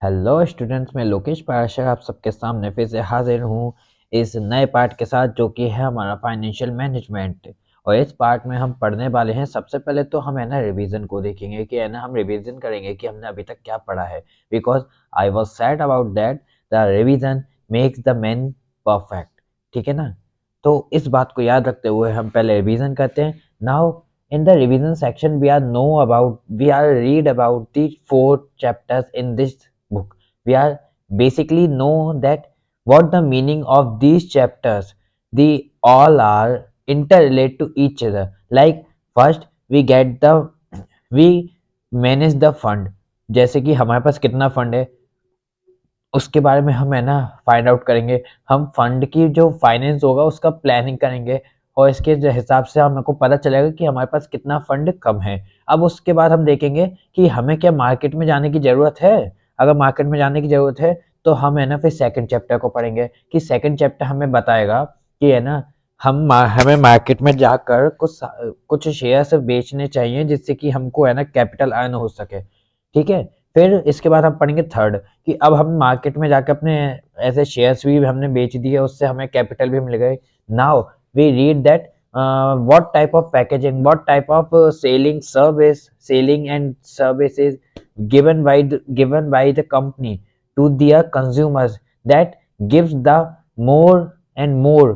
Hello students, मैं लोकेश पाराशर आप सबके सामने फिर से हाजिर हूँ इस नए पार्ट के साथ जो कि है हमारा फाइनेंशियल मैनेजमेंट। और इस पार्ट में हम पढ़ने वाले हैं। सबसे पहले तो हम है ना रिवीजन को देखेंगे कि है ना हम रिवीजन करेंगे कि हमने अभी तक क्या पढ़ा है। Because I was sad about that the revision makes the man perfect. ठीक है ना। तो इस बात को याद रखते हुए हम पहले रिवीजन करते हैं। Now in the revision section we are read about the 4 chapters in this book. We are basically know that what the meaning of these chapters. They all are interrelated to each other. Like first we manage the fund. जैसे कि हमारे पास कितना fund है उसके बारे में हम है ना फाइंड आउट करेंगे। हम फंड की जो फाइनेंस होगा उसका प्लानिंग करेंगे और इसके जो हिसाब से हमको पता चलेगा कि हमारे पास कितना फंड कम है। अब उसके बाद हम देखेंगे कि हमें क्या मार्केट में जाने की ज़रूरत है। अगर मार्केट में जाने की ज़रूरत है तो हम है ना फिर सेकंड चैप्टर को पढ़ेंगे कि सेकंड चैप्टर हमें बताएगा कि है ना हमें मार्केट में जाकर कुछ शेयर्स बेचने चाहिए जिससे कि हमको है ना कैपिटल अर्न हो सके। ठीक है। फिर इसके बाद हम पढ़ेंगे थर्ड कि अब हम मार्केट में जाकर अपने ऐसे शेयर्स भी हमने बेच दिए, उससे हमें कैपिटल भी मिल गए। Now we read that what type of packaging, what type of selling and services given by the company to their consumers that gives the more and more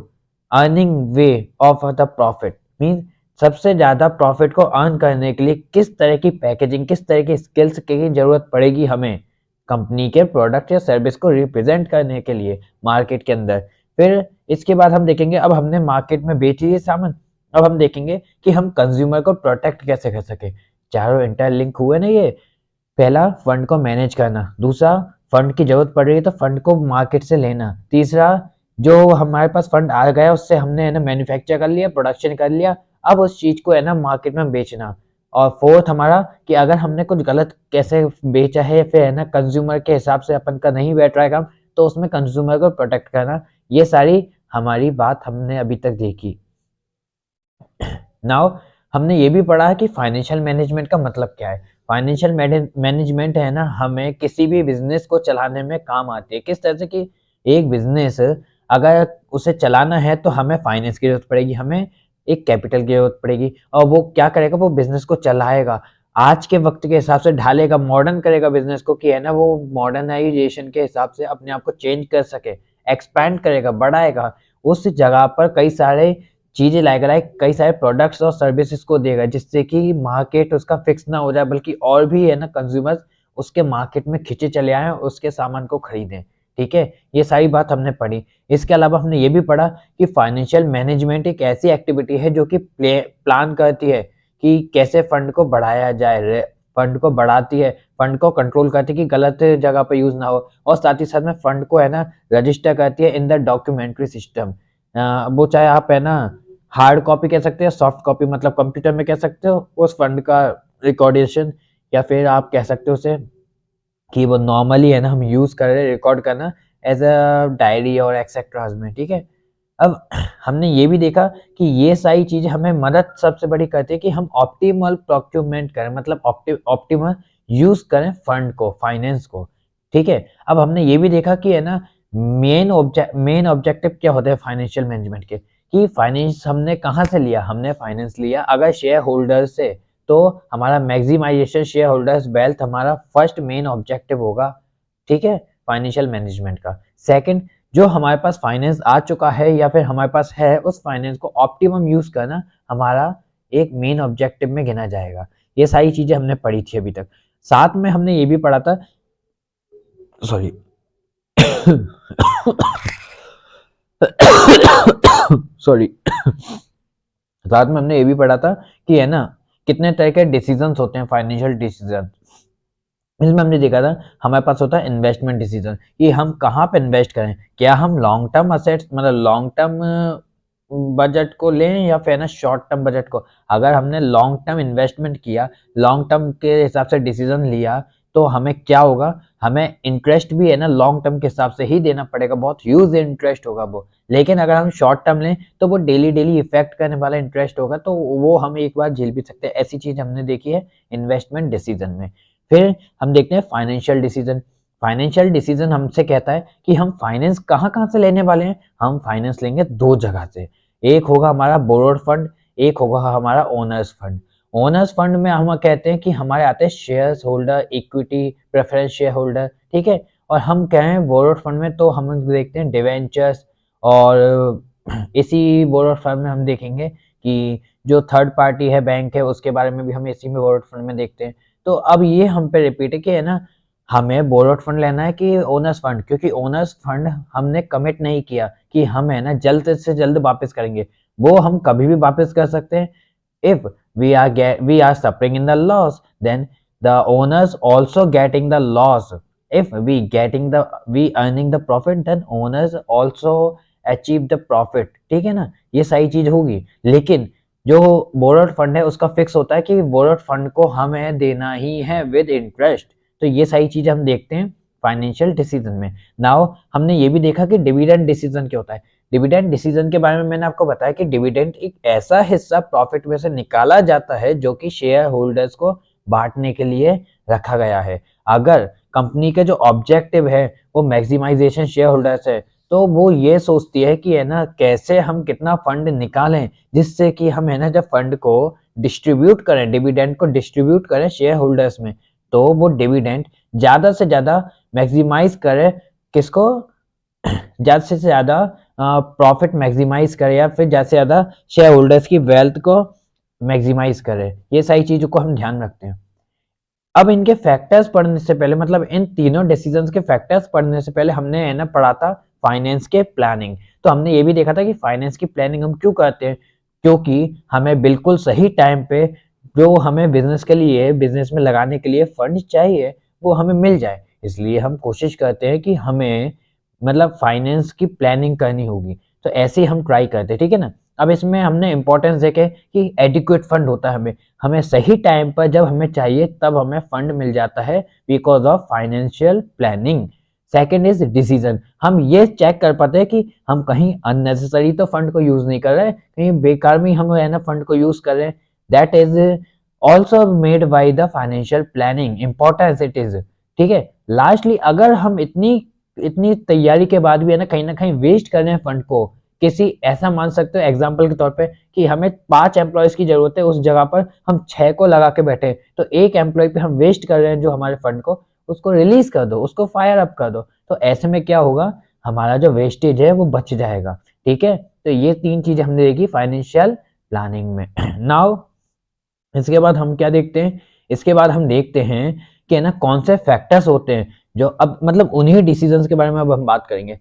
earning way of the profit means सबसे ज़्यादा profit को earn करने के लिए किस तरह की packaging, किस तरह की स्किल्स की ज़रूरत पड़ेगी हमें कंपनी के प्रोडक्ट या सर्विस को रिप्रेजेंट करने के लिए मार्केट के अंदर। फिर इसके बाद हम देखेंगे अब हमने मार्केट में बेच दिए सामान, अब हम देखेंगे कि हम कंज्यूमर को प्रोटेक्ट कैसे कर सके। चारों इंटरलिंक हुए ना ये। पहला फंड को मैनेज करना, दूसरा फंड की जरूरत पड़ रही है तो फंड को मार्केट से लेना, तीसरा जो हमारे पास फंड आ गया उससे हमने है ना मैन्युफैक्चर कर लिया, प्रोडक्शन कर लिया, अब उस चीज को है ना मार्केट में बेचना। और फोर्थ हमारा कि अगर हमने कुछ गलत कैसे बेचा है फिर है ना कंज्यूमर के हिसाब से अपन का नहीं बैठ रहा है काम तो उसमें कंज्यूमर को प्रोटेक्ट करना। ये सारी हमारी बात हमने अभी तक देखी। नाउ हमने ये भी पढ़ा है कि फाइनेंशियल मैनेजमेंट का मतलब क्या है। फाइनेंशियल मैनेजमेंट है ना हमें किसी भी बिजनेस को चलाने में काम आती है। किस तरह से कि एक बिजनेस अगर उसे चलाना है तो हमें फाइनेंस की जरूरत पड़ेगी, हमें एक कैपिटल की जरूरत पड़ेगी और वो क्या करेगा, वो बिजनेस को चलाएगा, आज के वक्त के हिसाब से ढालेगा, मॉडर्न करेगा बिजनेस को कि है ना वो मॉडर्नाइजेशन के हिसाब से अपने आप को चेंज कर सके, एक्सपैंड करेगा, बढ़ाएगा, उस जगह पर कई सारे चीजें लाएगा, लाइक कई सारे प्रोडक्ट्स और सर्विसेज को देगा जिससे कि मार्केट उसका फिक्स ना हो जाए बल्कि और भी है ना कंज्यूमर्स उसके मार्केट में खिंचे चले आए और उसके सामान को खरीदें। ठीक है। ये सारी बात हमने पढ़ी। इसके अलावा हमने ये भी पढ़ा कि फाइनेंशियल मैनेजमेंट एक ऐसी एक्टिविटी है जो कि प्लान करती है कि कैसे फंड को बढ़ाया जाए, फंड को बढ़ाती है, फंड को कंट्रोल करती है कि गलत जगह पर यूज ना हो, और साथ ही साथ में फंड को है ना रजिस्टर करती है इन द डॉक्यूमेंट्री सिस्टम। वो चाहे आप है ना हार्ड कॉपी कह सकते हो, सॉफ्ट कॉपी मतलब कंप्यूटर में कह सकते हो उस फंड का रिकॉर्डेशन, या फिर आप कह सकते हो उसे कि वो नॉर्मली है ना हम यूज कर रहे हैं रिकॉर्ड करना एज अ डायरी और एक्सेट्राज में। ठीक है। अब हमने ये भी देखा कि ये सारी चीजें हमें मदद सबसे बड़ी करती है कि हम ऑप्टिमल प्रोक्यूरमेंट करें, मतलब ऑप्टिमल यूज करें फंड को, फाइनेंस को। ठीक है। अब हमने ये भी देखा कि है ना मेन ऑब्जेक्टिव क्या होता है फाइनेंशियल मैनेजमेंट के, कि फाइनेंस हमने कहाँ से लिया, हमने फाइनेंस लिया अगर शेयर होल्डर से, तो हमारा मैक्सिमाइजेशन शेयर होल्डर्स वेल्थ हमारा फर्स्ट मेन ऑब्जेक्टिव होगा। ठीक है। फाइनेंशियल मैनेजमेंट का सेकंड, जो हमारे पास फाइनेंस आ चुका है या फिर हमारे पास है उस फाइनेंस को ऑप्टिमम यूज करना हमारा एक मेन ऑब्जेक्टिव में गिना जाएगा। ये सारी चीजें हमने पढ़ी थी अभी तक। साथ में हमने ये भी पढ़ा था, सॉरी सॉरी साथ में हमने ये भी पढ़ा था कि है ना कितने तरह के डिसीजंस होते हैं फाइनेंशियल डिसीजन। इसमें हमने देखा था हमारे पास होता है इन्वेस्टमेंट डिसीजन कि हम कहाँ पे इन्वेस्ट करें, क्या हम लॉन्ग टर्म असेट्स मतलब लॉन्ग टर्म बजट को लें या फिर ना शॉर्ट टर्म बजट को। अगर हमने लॉन्ग टर्म इन्वेस्टमेंट किया, लॉन्ग टर्म के हिसाब से डिसीजन लिया, तो हमें क्या होगा, हमें इंटरेस्ट भी है ना लॉन्ग टर्म के हिसाब से ही देना पड़ेगा, बहुत ह्यूज इंटरेस्ट होगा वो। लेकिन अगर हम शॉर्ट टर्म लें तो वो डेली डेली इफेक्ट करने वाला इंटरेस्ट होगा, तो वो हम एक बार झेल भी सकते हैं। ऐसी चीज हमने देखी है इन्वेस्टमेंट डिसीजन में। फिर हम देखते हैं फाइनेंशियल डिसीजन। फाइनेंशियल डिसीजन हमसे कहता है कि हम फाइनेंस कहाँ कहाँ से लेने वाले हैं। हम फाइनेंस लेंगे दो जगह से, एक होगा हमारा बोरोड फंड, एक होगा हमारा ओनर्स फंड। ओनर्स फंड में हम कहते हैं कि हमारे आते हैं share holder, equity, preference share holder, ठीक है। और हम कहें बोरोड फंड में तो हम देखते हैं डिवेंचर्स, और इसी बोरोड फंड में हम देखेंगे कि जो थर्ड पार्टी है, बैंक है, उसके बारे में भी हम इसी में बोरोड फंड में देखते हैं। तो अब ये हम पे रिपीट है कि है ना, हमें बोरोड फंड लेना है कि ओनर्स फंड, क्योंकि ओनर्स फंड हमने कमिट नहीं किया कि हम है ना जल्द से जल्द वापस करेंगे, वो हम कभी भी वापस कर सकते हैं। If we are suffering in the loss, then the owners also getting the loss. If we earning the profit, then owners also achieve the profit. ठीक है ना, ये सही चीज होगी। लेकिन जो बोरोड फंड है उसका फिक्स होता है कि बोरोड फंड को हमें देना ही है विद इंटरेस्ट। तो ये सारी चीजें हम देखते हैं फाइनेंशियल डिसीजन में। नाउ हमने ये भी देखा कि डिविडेंड डिसीजन क्या होता है। डिविडेंड डिसीजन के बारे में मैंने आपको बताया कि डिविडेंड एक ऐसा हिस्सा प्रॉफिट में से निकाला जाता है जो कि शेयर होल्डर्स को बांटने के लिए रखा गया है। अगर कंपनी के जो ऑब्जेक्टिव है वो मैक्सिमाइजेशन शेयर होल्डर्स है, तो वो ये सोचती है कि है ना कैसे हम कितना फंड निकालें जिससे कि हम है ना जब फंड को डिस्ट्रीब्यूट करें, डिविडेंड को डिस्ट्रीब्यूट करें शेयर होल्डर्स में, तो वो डिविडेंड ज्यादा से ज्यादा मैक्सिमाइज करे, किसको, ज्यादा से ज्यादा प्रॉफिट मैक्सिमाइज करे या फिर ज्यादा से ज्यादा शेयर होल्डर्स की वेल्थ को मैक्सिमाइज करे। ये सारी चीजों को हम ध्यान रखते हैं। अब इनके फैक्टर्स पढ़ने से पहले, मतलब इन तीनों डिसीजंस के फैक्टर्स पढ़ने से पहले हमने है ना पढ़ा था फाइनेंस के प्लानिंग। तो हमने ये भी देखा था कि फाइनेंस की प्लानिंग हम क्यों करते हैं, क्योंकि हमें बिल्कुल सही टाइम पे जो हमें बिजनेस के लिए, बिजनेस में लगाने के लिए फंड चाहिए वो हमें मिल जाए। इसलिए हम कोशिश करते हैं कि हमें मतलब फाइनेंस की प्लानिंग करनी होगी। तो ऐसे ही हम ट्राई करते हैं, ठीक है ना। अब इसमें हमने इंपॉर्टेंस देखे कि एडिक्वेट फंड होता है, हमें हमें सही टाइम पर जब हमें चाहिए तब हमें फंड मिल जाता है because of financial planning. Second is decision, हम ये चेक कर पाते हैं कि हम कहीं अननेसेसरी तो फंड को यूज नहीं कर रहे, कहीं बेकार में हम है ना फंड को यूज कर रहे हैं। That is also made by the financial planning, importance it is, ठीक है। लास्टली, अगर हम इतनी इतनी तैयारी के बाद भी है ना कहीं वेस्ट कर रहे हैं फंड को, किसी ऐसा मान सकते हो एग्जाम्पल के तौर पे कि हमें 5 एम्प्लॉयज की जरूरत है, उस जगह पर हम 6 को लगा के बैठे, तो एक एम्प्लॉय पे हम वेस्ट कर रहे हैं जो हमारे फंड को, उसको रिलीज कर दो, उसको फायर अप कर दो। तो ऐसे में क्या होगा, हमारा जो वेस्टेज है वो बच जाएगा, ठीक है। तो ये 3 चीजें हमने देखी फाइनेंशियल प्लानिंग में। नाउ इसके बाद हम क्या देखते हैं, इसके बाद हम देखते हैं कि है ना कौन से फैक्टर्स होते हैं जो, अब मतलब उन्हीं डिसीजंस के बारे में अब हम बात करेंगे।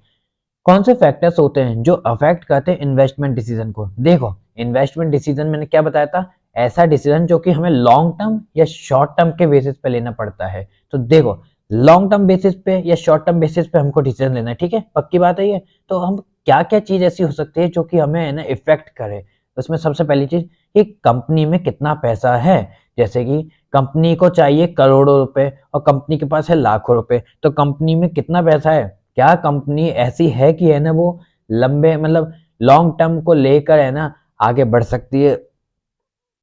कौन से फैक्टर्स होते हैं जो अफेक्ट करते हैं इन्वेस्टमेंट डिसीजन को। देखो, इन्वेस्टमेंट डिसीजन मैंने क्या बताया था, ऐसा डिसीजन जो कि हमें लॉन्ग टर्म या शॉर्ट टर्म के बेसिस पे लेना पड़ता है। तो देखो, लॉन्ग टर्म बेसिस पे या शॉर्ट टर्म बेसिस पे हमको डिसीजन लेना है, ठीक है, पक्की बात है ये। तो हम क्या क्या चीज ऐसी हो सकती है जो कि हमें है ना इफेक्ट करे। उसमें सबसे पहली चीज कि कंपनी में कितना पैसा है। जैसे कि कंपनी को चाहिए करोड़ों रुपए और कंपनी के पास है लाखों रुपए, तो कंपनी में कितना पैसा है, क्या कंपनी ऐसी है कि है ना वो लंबे मतलब लॉन्ग टर्म को लेकर है ना आगे बढ़ सकती है,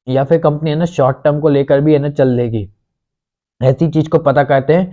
या फिर कंपनी है ना शॉर्ट टर्म को लेकर भी है ना चल लेगी। ऐसी चीज को पता करते हैं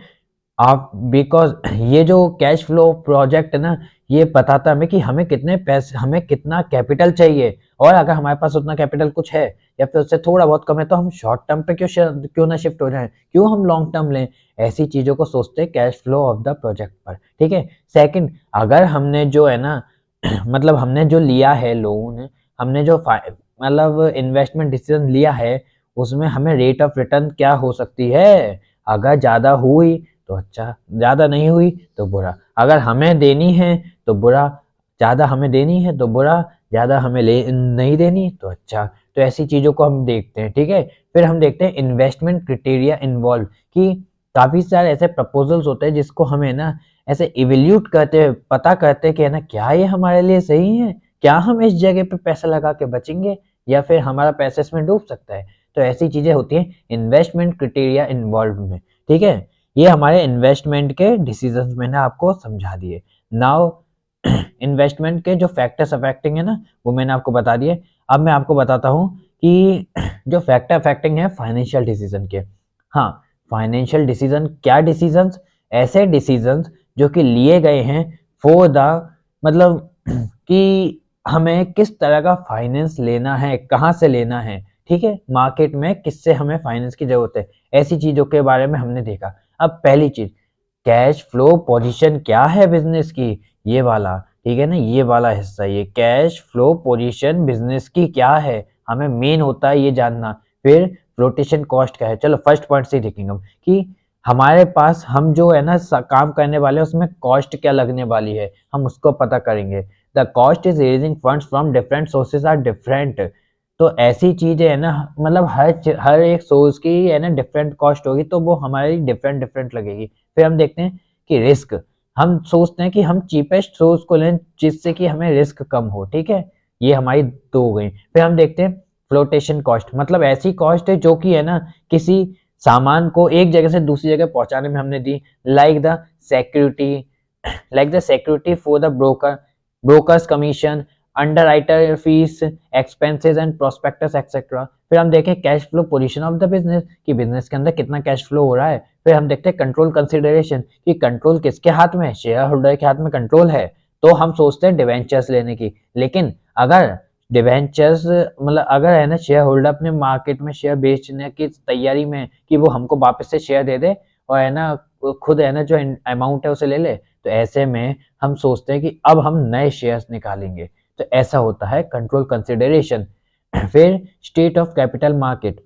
आप, बिकॉज ये जो कैश फ्लो प्रोजेक्ट है ना, ये बताता है हमें कि हमें कितने पैसे, हमें कितना कैपिटल चाहिए, और अगर हमारे पास उतना कैपिटल कुछ है या फिर उससे थोड़ा बहुत कम है तो हम शॉर्ट टर्म पे क्यों ना शिफ्ट हो जाएं, क्यों हम लॉन्ग टर्म लें। ऐसी चीजों को सोचते हैं cash flow of the project पर, ठीक है। सेकंड, अगर हमने जो है ना मतलब हमने जो लिया है लोन, हमने जो मतलब इन्वेस्टमेंट डिसीजन लिया है, उसमें हमें रेट ऑफ रिटर्न क्या हो सकती है। अगर ज्यादा हुई तो अच्छा, ज्यादा नहीं हुई तो बुरा। अगर हमें देनी है तो बुरा, ज्यादा हमें देनी है तो बुरा, ज्यादा हमें नहीं देनी तो अच्छा। तो ऐसी चीजों को हम देखते हैं, ठीक है। फिर हम देखते हैं इन्वेस्टमेंट क्राइटेरिया इन्वॉल्व, कि काफी सारे ऐसे प्रपोजल्स होते हैं जिसको हमें ना ऐसे इवेल्यूट करते हैं, पता करते हैं कि है ना क्या ये हमारे लिए सही है, क्या हम इस जगह पे पैसा लगा के बचेंगे या फिर हमारा पैसा इसमें डूब सकता है। तो ऐसी चीजें होती हैं इन्वेस्टमेंट क्राइटेरिया इन्वॉल्व में, ठीक है। ये हमारे इन्वेस्टमेंट के डिसीजंस मैंने आपको समझा दिए। नाउ इन्वेस्टमेंट के जो फैक्टर्स अफेक्टिंग है ना वो मैंने आपको बता दिए। अब मैं आपको बताता हूँ कि जो फैक्टर अफेक्टिंग है फाइनेंशियल डिसीजन के। हाँ, फाइनेंशियल डिसीजन क्या डिसीजंस, ऐसे डिसीजंस जो कि लिए गए हैं फॉर द मतलब कि हमें किस तरह का फाइनेंस लेना है, कहाँ से लेना है, ठीक है? मार्केट में किससे हमें फाइनेंस की ज़रूरत है, ऐसी चीज़ों के बारे में हमने देखा। अब पहली चीज़, कैश फ्लो पोजीशन क्या है बिज़नेस की, ये वाला, ठीक है ना? ये वाला हिस्सा, ये कैश फ्लो पोजीशन बिज़नेस की क्या है, हमें मेन होता है ये जानना। फिर फ्लोटेशन कॉस्ट क्या है? चलो फर्स्ट पॉइंट से ही देखेंगे हम कि हमारे पास हम जो है ना काम करने वाले हैं उसमें कॉस्ट क्या लगने वाली है, हम उसको पता करेंगे। The cost is raising funds from different sources are different. तो ऐसी चीजें है ना, मतलब हर एक सोर्स की है ना डिफरेंट कॉस्ट होगी, तो वो हमारी डिफरेंट डिफरेंट लगेगी। फिर हम देखते हैं कि रिस्क, हम सोचते हैं कि हम चीपेस्ट सोर्स को लें जिससे कि हमें रिस्क कम हो, ठीक है? ये हमारी दो हो गई। फिर हम देखते हैं फ्लोटेशन कॉस्ट, मतलब ऐसी कॉस्ट है जो कि है ना किसी सामान को एक जगह से दूसरी जगह पहुंचाने में हमने दी, like the security, for the brokers commission, underwriter fees, expenses and prospectus etcetera. फिर हम देखें cash flow position of the business, कि बिजनेस के अंदर कितना कैश फ्लो हो रहा है। फिर हम देखते हैं कंट्रोल कंसिडरेशन, कि कंट्रोल किसके हाथ में है, शेयर होल्डर के हाथ में कंट्रोल है, तो हम सोचते हैं डिवेंचर्स लेने की। लेकिन अगर डिवेंचर्स मतलब अगर है ना शेयर होल्डर अपने मार्केट में शेयर बेचने की तैयारी में कि वो हमको वापस से शेयर दे दे और है ना खुद है ना जो अमाउंट है उसे ले ले, तो ऐसे में हम सोचते हैं कि अब हम नए शेयर्स निकालेंगे। तो ऐसा होता है कंट्रोल कंसिडरेशन। फिर स्टेट ऑफ कैपिटल मार्केट,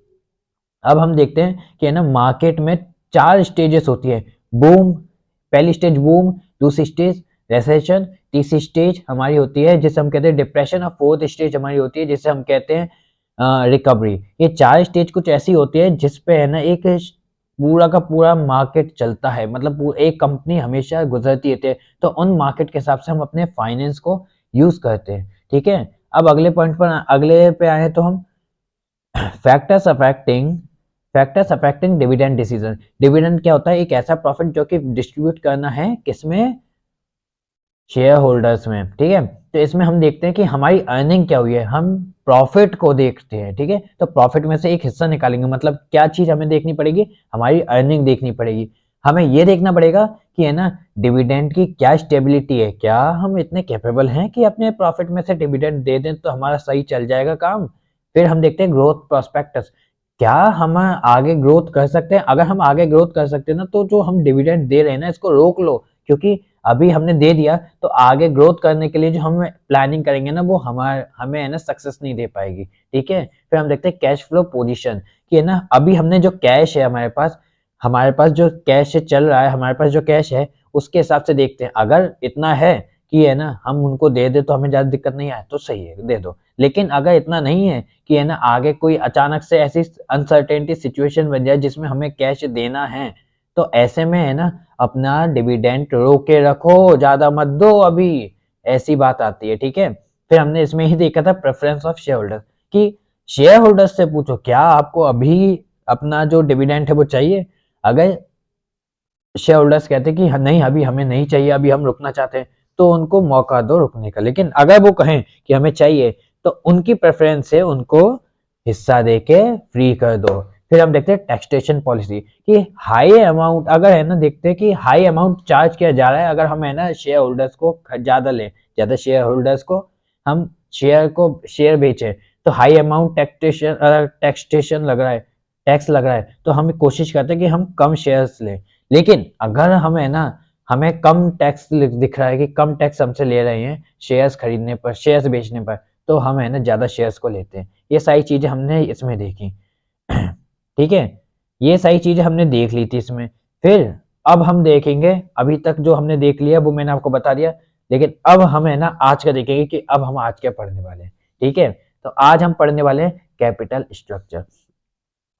अब हम देखते हैं कि है ना मार्केट में 4 स्टेजेस होती है। बूम, पहली स्टेज बूम, दूसरी स्टेज रिसेशन, तीसरी स्टेज हमारी होती है जिसे हम कहते हैं डिप्रेशन, और फोर्थ स्टेज हमारी होती है जिसे हम कहते हैं रिकवरी। ये 4 स्टेज कुछ ऐसी होती है जिस पे है ना एक पूरा का पूरा मार्केट चलता है, मतलब एक कंपनी हमेशा गुजरती रहती है, तो उन मार्केट के हिसाब से हम अपने फाइनेंस को यूज करते हैं, ठीक है? अब अगले पॉइंट पर अगले पे आए तो हम factors affecting dividend decision. Dividend क्या होता है? एक ऐसा प्रॉफिट जो कि डिस्ट्रीब्यूट करना है किसमें, शेयर होल्डर्स में, ठीक है? तो इसमें हम देखते हैं कि हमारी अर्निंग क्या हुई है, हम प्रॉफिट को देखते हैं, ठीक है? तो प्रॉफिट में से एक हिस्सा निकालेंगे, मतलब क्या चीज हमें देखनी पड़ेगी, हमारी अर्निंग देखनी पड़ेगी। हमें ये देखना पड़ेगा कि है ना डिविडेंड की क्या स्टेबिलिटी है, क्या हम इतने कैपेबल हैं कि अपने प्रॉफिट में से डिविडेंड दे दें तो हमारा सही चल जाएगा काम। फिर हम देखते हैं ग्रोथ प्रोस्पेक्टस, क्या हम आगे ग्रोथ कर सकते हैं? अगर हम आगे ग्रोथ कर सकते हैं ना तो जो हम डिविडेंड दे रहे हैं ना इसको रोक लो, क्योंकि अभी हमने दे दिया तो आगे ग्रोथ करने के लिए जो हम प्लानिंग करेंगे ना वो हमें है ना सक्सेस नहीं दे पाएगी, ठीक है? फिर हम देखते हैं कैश फ्लो पोजीशन, कि है ना अभी हमने जो कैश है हमारे पास जो कैश चल रहा है, हमारे पास जो कैश है उसके हिसाब से देखते हैं। अगर इतना है कि है ना हम उनको दे दे तो हमें ज्यादा दिक्कत नहीं आए तो सही है, दे दो। लेकिन अगर इतना नहीं है कि है ना आगे कोई अचानक से ऐसी अनसर्टेनिटी सिचुएशन बन जाए जिसमें हमें कैश देना है, तो ऐसे में है ना अपना डिविडेंड रोक के रखो, ज्यादा मत दो अभी, ऐसी बात आती है, ठीक है? फिर हमने इसमें ही देखा था प्रेफरेंस ऑफ शेयर होल्डर, कि शेयर होल्डर से पूछो क्या आपको अभी अपना जो डिविडेंड है वो चाहिए। अगर शेयर होल्डर्स कहते हैं कि नहीं अभी हमें नहीं चाहिए, अभी हम रुकना चाहते हैं, तो उनको मौका दो रुकने का। लेकिन अगर वो कहें कि हमें चाहिए तो उनकी प्रेफरेंस से उनको हिस्सा देके फ्री कर दो। फिर हम देखते हैं टैक्सेशन पॉलिसी, कि हाई अमाउंट अगर है ना देखते हैं कि हाई अमाउंट चार्ज किया जा रहा है, अगर हम है ना शेयर होल्डर्स को ज्यादा लें, ज्यादा शेयर होल्डर्स को हम शेयर बेचें, तो हाई अमाउंट टैक्सेशन लग रहा है, टैक्स लग रहा है, तो हम कोशिश करते हैं कि हम कम शेयर्स लें। लेकिन अगर हम है ना हमें कम टैक्स दिख रहा है कि कम टैक्स हमसे ले रहे हैं शेयर्स खरीदने पर, शेयर्स बेचने पर, तो हम है ना ज्यादा शेयर्स को लेते हैं। ये सारी चीजें हमने इसमें देखी, ठीक है? ये सारी चीजें हमने देख ली थी इसमें। फिर अब हम देखेंगे, अभी तक जो हमने देख लिया वो मैंने आपको बता दिया, लेकिन अब हम है ना आज का देखेंगे कि अब हम आज क्या पढ़ने वाले हैं, ठीक है? तो आज हम पढ़ने वाले हैं कैपिटल स्ट्रक्चर।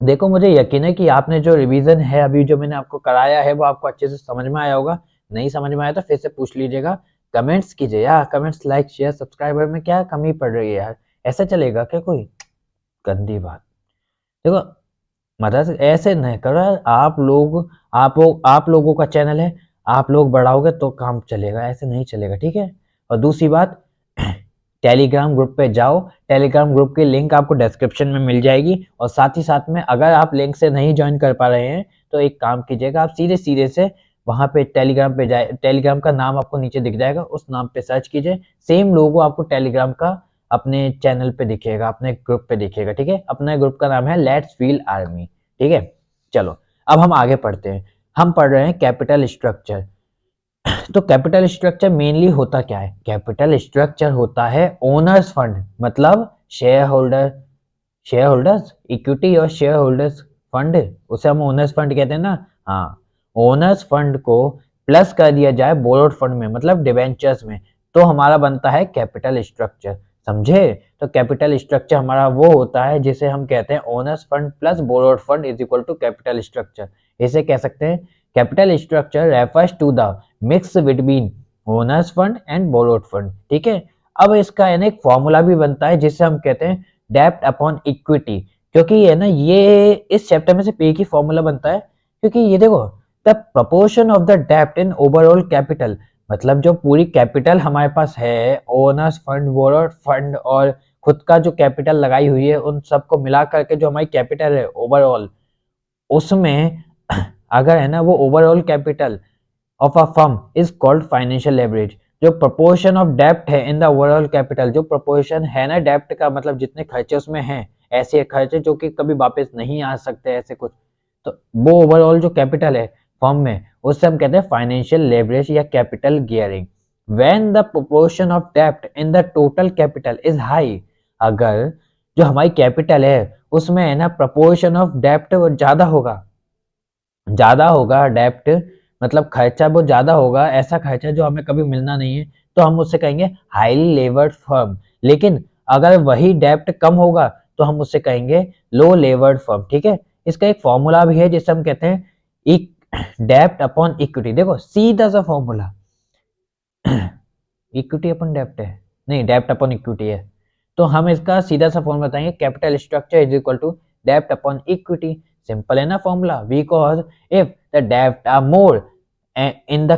देखो मुझे यकीन है कि आपने जो रिवीजन है अभी जो मैंने आपको कराया है वो आपको अच्छे से समझ में आया होगा। नहीं समझ में आया तो फिर से पूछ लीजिएगा, कमेंट्स कीजिए यार, कमेंट्स, लाइक, शेयर, सब्सक्राइबर में क्या कमी पड़ रही है यार? ऐसा चलेगा क्या कोई? गंदी बात। देखो मदद ऐसे नहीं करो यार, आप लोगों का चैनल है, आप लोग बढ़ाओगे तो काम चलेगा, ऐसे नहीं चलेगा, ठीक है? और दूसरी बात, टेलीग्राम ग्रुप पे जाओ, टेलीग्राम ग्रुप की लिंक आपको डिस्क्रिप्शन में मिल जाएगी। और साथ ही साथ में अगर आप लिंक से नहीं ज्वाइन कर पा रहे हैं तो एक काम कीजिएगा, आप सीधे सीधे से वहां पे टेलीग्राम पे जाए, टेलीग्राम का नाम आपको नीचे दिख जाएगा, उस नाम पे सर्च कीजिए, सेम लोगो आपको टेलीग्राम का अपने चैनल पे दिखेगा, अपने ग्रुप पे दिखेगा, ठीक है। अपने ग्रुप का नाम है लेट्स फील आर्मी, ठीक है। चलो अब हम आगे पढ़ते हैं, हम पढ़ रहे हैं कैपिटल स्ट्रक्चर। तो कैपिटल स्ट्रक्चर मेनली होता क्या है? कैपिटल स्ट्रक्चर होता है ओनर्स फंड, मतलब share holder, share holders equity और शेयर होल्डर्स फंड, उसे हम ओनर्स फंड कहते हैं ना। हाँ, ओनर्स फंड को प्लस कर दिया जाए बोरोड फंड में, मतलब डिबेंचर्स में, तो हमारा बनता है कैपिटल स्ट्रक्चर, समझे। तो कैपिटल स्ट्रक्चर हमारा वो होता है जिसे हम कहते हैं owners fund plus borrowed fund is equal to capital structure. इसे कह सकते हैं capital structure refers to the mix between owners fund and borrowed fund, ठीक है। अब इसका यानी एक फॉर्मूला भी बनता है जिसे हम कहते हैं डेप्ट अपॉन इक्विटी, क्योंकि ये ना, ये इस चैप्टर में से पे की फॉर्मूला बनता है, क्योंकि ये देखो द प्रपोर्शन ऑफ द डेप्ट इन ओवरऑल कैपिटल, मतलब जो पूरी कैपिटल हमारे पास है, ओनर्स फंड बोरोड फंड और खुद का जो कैपिटल लगाई हुई है, उन सबको मिला करके जो हमारी कैपिटल है ओवरऑल, उसमें अगर है ना वो overall capital of a firm is called financial leverage. जो प्रोपोर्शन ऑफ डेप्ट है इन द ओवरऑल कैपिटल, जो प्रोपोर्शन है ना डेप्ट का, मतलब जितने खर्चे उसमें हैं, ऐसे खर्चे जो कि कभी वापस नहीं आ सकते, ऐसे कुछ, तो वो ओवरऑल जो कैपिटल है फर्म में, उससे हम कहते हैं फाइनेंशियल लेवरेज या capital gearing. When the proportion of डेप्ट in the total capital is high, अगर जो हमारी कैपिटल है उसमें है ना प्रोपोर्शन ऑफ डेप्ट ज्यादा होगा, ज्यादा होगा डेप्ट, मतलब खर्चा बहुत ज्यादा होगा, ऐसा खर्चा जो हमें कभी मिलना नहीं है, तो हम उससे कहेंगे हाईली लेवर्ड फर्म। लेकिन अगर वही डेप्ट कम होगा तो हम उससे कहेंगे लो लेवर्ड फर्म, ठीक है। इसका एक फॉर्मूला भी है जिसे हम कहते हैं डेप्ट अपॉन इक्विटी। देखो सीधा सा फॉर्मूला, इक्विटी अपॉन डेप्ट है, नहीं डेप्ट अपॉन इक्विटी है, तो हम इसका सीधा सा फॉर्मूला बताएंगे capital structure is equal to डेप्ट अपॉन इक्विटी। सिंपल है ना फॉर्मूला, बिकॉज इफ द डेप्ट are more in the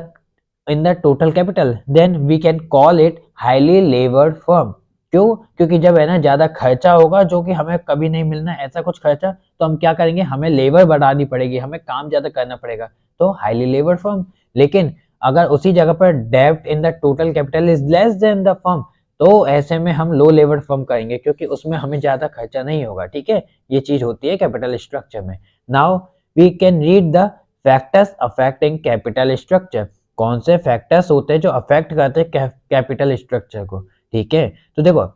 in the total capital then we can call it highly levered firm। क्यों? क्योंकि जब है ना ज्यादा खर्चा होगा जो कि हमें कभी नहीं मिलना, ऐसा कुछ खर्चा, तो हम क्या करेंगे, हमें लेबर बढ़ानी पड़ेगी, हमें काम ज्यादा करना पड़ेगा, तो हाईली लेवर्ड फर्म। लेकिन अगर उसी जगह पर डेप्ट in the total capital is less than the firm, तो ऐसे में हम लो लेवर्ड फर्म करेंगे, क्योंकि उसमें हमें ज्यादा खर्चा नहीं होगा, ठीक है। ये चीज होती है कैपिटल स्ट्रक्चर में। Now we can read the factors affecting capital structure. कौन से फैक्टर्स होते हैं जो अफेक्ट करते हैं कैपिटल स्ट्रक्चर को, ठीक है। तो देखो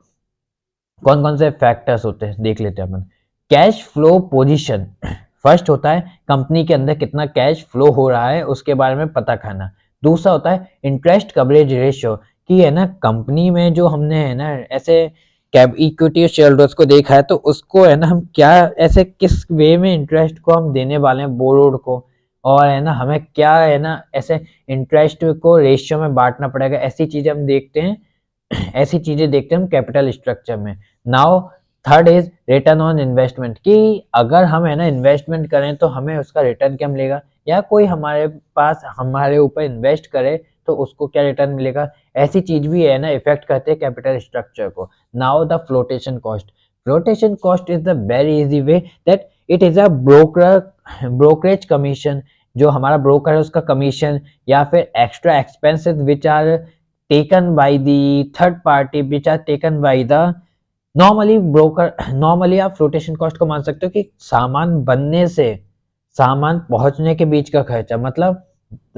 कौन कौन से फैक्टर्स होते हैं देख लेते हैं अपन। कैश फ्लो पोजीशन, फर्स्ट होता है कंपनी के अंदर कितना कैश फ्लो हो रहा है उसके बारे में पता करना। दूसरा होता है इंटरेस्ट कवरेज रेशियो, कि है ना कंपनी में जो हमने है ना ऐसे कैप इक्विटी शेयर होल्डर्स को देखा है, तो उसको है ना हम क्या ऐसे किस वे में इंटरेस्ट को हम देने वाले हैं बोरोड को, और है ना हमें क्या है ना ऐसे इंटरेस्ट को रेशियो में बांटना पड़ेगा, ऐसी चीजें हम देखते हैं, ऐसी चीजें देखते हैं हम कैपिटल स्ट्रक्चर में। Now third is return on investment, कि अगर हम है ना इन्वेस्टमेंट करें तो हमें उसका रिटर्न क्या मिलेगा, या कोई हमारे पास हमारे ऊपर इन्वेस्ट करे तो उसको क्या रिटर्न मिलेगा, ऐसी चीज भी है ना इफेक्ट करते हैं कैपिटल स्ट्रक्चर को। Now the flotation cost, flotation cost is the very easy way that it is a brokerage commission, जो हमारा ब्रोकर है उसका कमीशन, या फिर extra expenses which are taken by the third party which are taken by the normally broker। Normally आप flotation cost को मान सकते हो कि सामान बनने से सामान पहुंचने के बीच का खर्चा, मतलब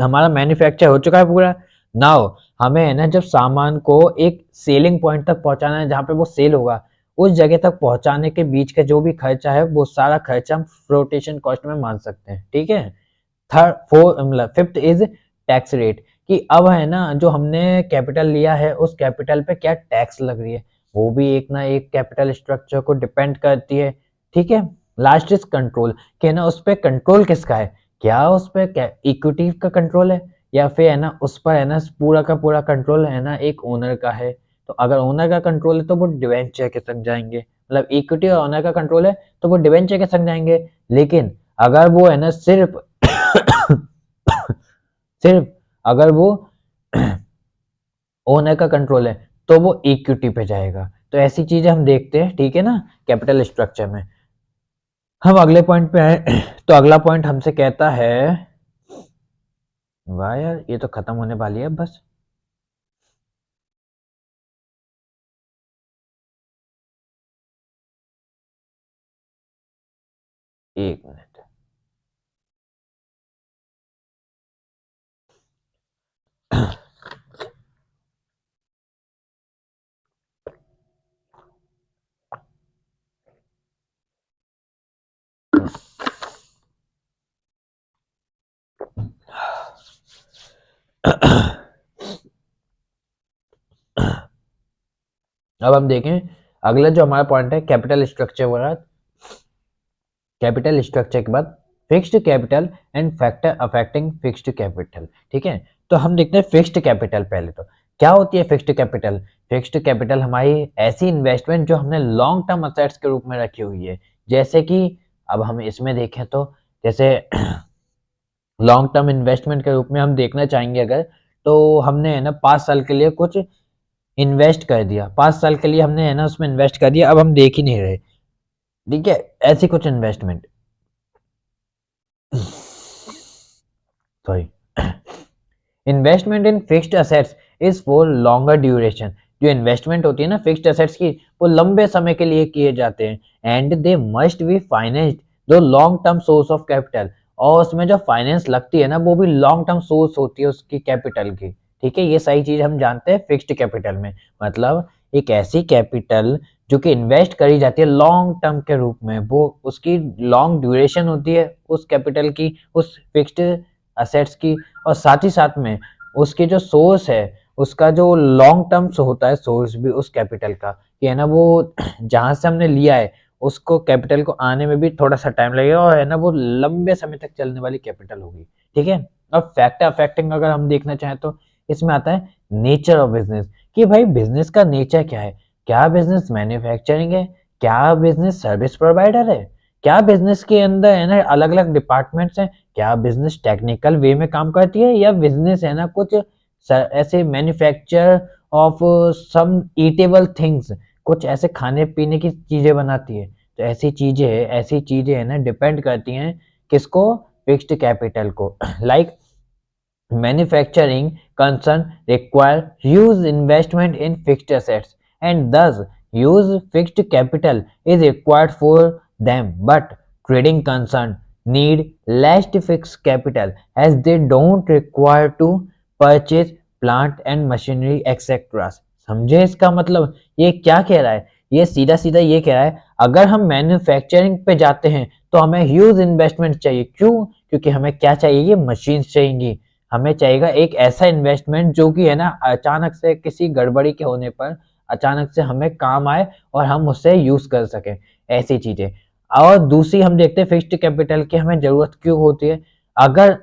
हमारा मैन्युफैक्चर हो चुका है पूरा, नाउ हमें है ना जब सामान को एक सेलिंग पॉइंट तक पहुंचाना है जहां पे वो सेल होगा, उस जगह तक पहुंचाने के बीच का जो भी खर्चा है वो सारा खर्चा हम फ्लोटेशन कॉस्ट में मान सकते हैं, ठीक है। थर्ड फोर मतलब फिफ्थ इज टैक्स रेट, कि अब है ना जो हमने कैपिटल लिया है उस कैपिटल पे क्या टैक्स लग रही है, वो भी एक ना एक कैपिटल स्ट्रक्चर को डिपेंड करती है, ठीक है। लास्ट इज कंट्रोल, कि ना उस पे कंट्रोल किसका है, क्या उस पे क्या इक्विटी का कंट्रोल है, या फिर है ना उस पर है ना पूरा का पूरा कंट्रोल है ना एक ओनर का है। तो अगर ओनर का कंट्रोल है तो वो डिवेंचर के संग जाएंगे, मतलब इक्विटी और ओनर का कंट्रोल है तो वो डिवेंचर के संग जाएंगे। लेकिन अगर वो है ना सिर्फ सिर्फ अगर वो ओनर का कंट्रोल है तो वो इक्विटी पे जाएगा। तो ऐसी चीजें हम देखते हैं, ठीक है ना, कैपिटल स्ट्रक्चर में। हम अगले पॉइंट पे आए तो अगला पॉइंट हमसे कहता है वाह यार, ये तो खत्म होने वाली है बस। एक मिनट। अब हम देखें अगला जो हमारा पॉइंट है कैपिटल स्ट्रक्चर वगैरह। कैपिटल स्ट्रक्चर के बाद fixed capital and factor affecting fixed capital. ठीक है, तो हम देखते हैं फिक्स्ड कैपिटल। पहले तो क्या होती है फिक्स्ड कैपिटल? फिक्स्ड कैपिटल हमारी ऐसी इन्वेस्टमेंट जो हमने लॉन्ग टर्म असेट्स के रूप में रखी हुई है। जैसे कि अब हम इसमें देखें तो जैसे लॉन्ग टर्म इन्वेस्टमेंट के रूप में हम देखना चाहेंगे अगर, तो हमने है ना 5 साल के लिए कुछ इन्वेस्ट कर दिया, 5 साल के लिए हमने है ना उसमें इन्वेस्ट कर दिया, अब हम देख ही नहीं रहे। ठीक है, ऐसी कुछ investment, sorry, investment in fixed assets is for longer duration. जो इन्वेस्टमेंट होती है ना फिक्स्ड असेट्स की, वो लंबे समय के लिए किए जाते हैं। And they must be financed through long term source of capital. और उसमें जो फाइनेंस लगती है ना वो भी लॉन्ग टर्म सोर्स होती है उसकी कैपिटल की। ठीक है, ये सही चीज हम जानते हैं फिक्स्ड कैपिटल में। मतलब एक ऐसी कैपिटल जो कि इन्वेस्ट करी जाती है लॉन्ग टर्म के रूप में, वो उसकी लॉन्ग ड्यूरेशन होती है उस कैपिटल की, उस फिक्स्ड असेट्स की। और साथ ही साथ में उसके जो सोर्स है, उसका जो लॉन्ग टर्म होता है सोर्स भी उस कैपिटल का, कि है ना वो जहां से हमने लिया है उसको कैपिटल को आने में भी थोड़ा सा टाइम लगेगा, और है ना वो लंबे समय तक चलने वाली कैपिटल होगी। ठीक है, अब फैक्टर अफेक्टिंग अगर हम देखना चाहें तो इसमें आता है नेचर ऑफ बिजनेस, कि भाई बिजनेस का नेचर क्या है। क्या बिजनेस मैन्युफैक्चरिंग है? क्या बिजनेस सर्विस प्रोवाइडर है? क्या बिजनेस के अंदर है ना अलग अलग डिपार्टमेंट्स हैं? क्या बिजनेस टेक्निकल वे में काम करती है, या बिजनेस है ना कुछ ऐसे manufacture of some eatable things, कुछ ऐसे खाने पीने की चीजें बनाती है। तो ऐसी चीजें है ना डिपेंड करती हैं किसको? फिक्स्ड कैपिटल को। Like manufacturing concern require huge investment in fixed assets, and thus huge fixed capital is required for them. But trading concern need less fixed capital as they don't require to purchase plant and machinery etc. समझे इसका मतलब? ये क्या कह रहा है? ये सीधा सीधा ये कह रहा है अगर हम मैन्युफैक्चरिंग पे जाते हैं तो हमें ह्यूज इन्वेस्टमेंट चाहिए। क्यों? क्योंकि हमें क्या चाहिए? ये मशीन चाहिए। हमें चाहिएगा एक ऐसा इन्वेस्टमेंट जो कि है ना अचानक से किसी गड़बड़ी के होने पर अचानक से हमें काम आए और हम उससे यूज कर सकें, ऐसी चीजें। और दूसरी हम देखते हैं फिक्स्ड कैपिटल की हमें जरूरत क्यों होती है। अगर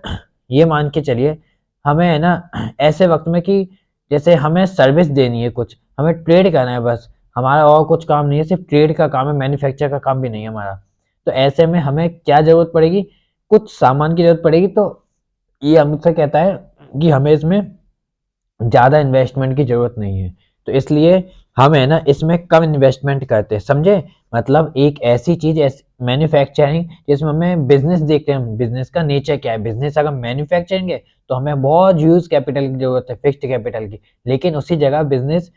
ये मान के चलिए हमें है ना ऐसे वक्त में कि जैसे हमें सर्विस देनी है, कुछ हमें ट्रेड करना है, बस हमारा और कुछ काम नहीं है, सिर्फ ट्रेड का काम है, मैन्युफैक्चर का काम भी नहीं है हमारा। तो ऐसे में हमें क्या जरूरत पड़ेगी? कुछ सामान की जरूरत पड़ेगी। तो ये हमसे कहता है कि हमें इसमें ज़्यादा इन्वेस्टमेंट की ज़रूरत नहीं है। तो इसलिए हम है ना इसमें कम इन्वेस्टमेंट करते हैं, समझे? मतलब एक ऐसी चीज़ मैन्युफैक्चरिंग जिसमें हमें बिजनेस देखते हैं, बिजनेस का नेचर क्या है। बिजनेस अगर मैन्युफैक्चरिंग है तो हमें बहुत ह्यूज कैपिटल की ज़रूरत है, फिक्स्ड कैपिटल की। लेकिन उसी जगह बिजनेस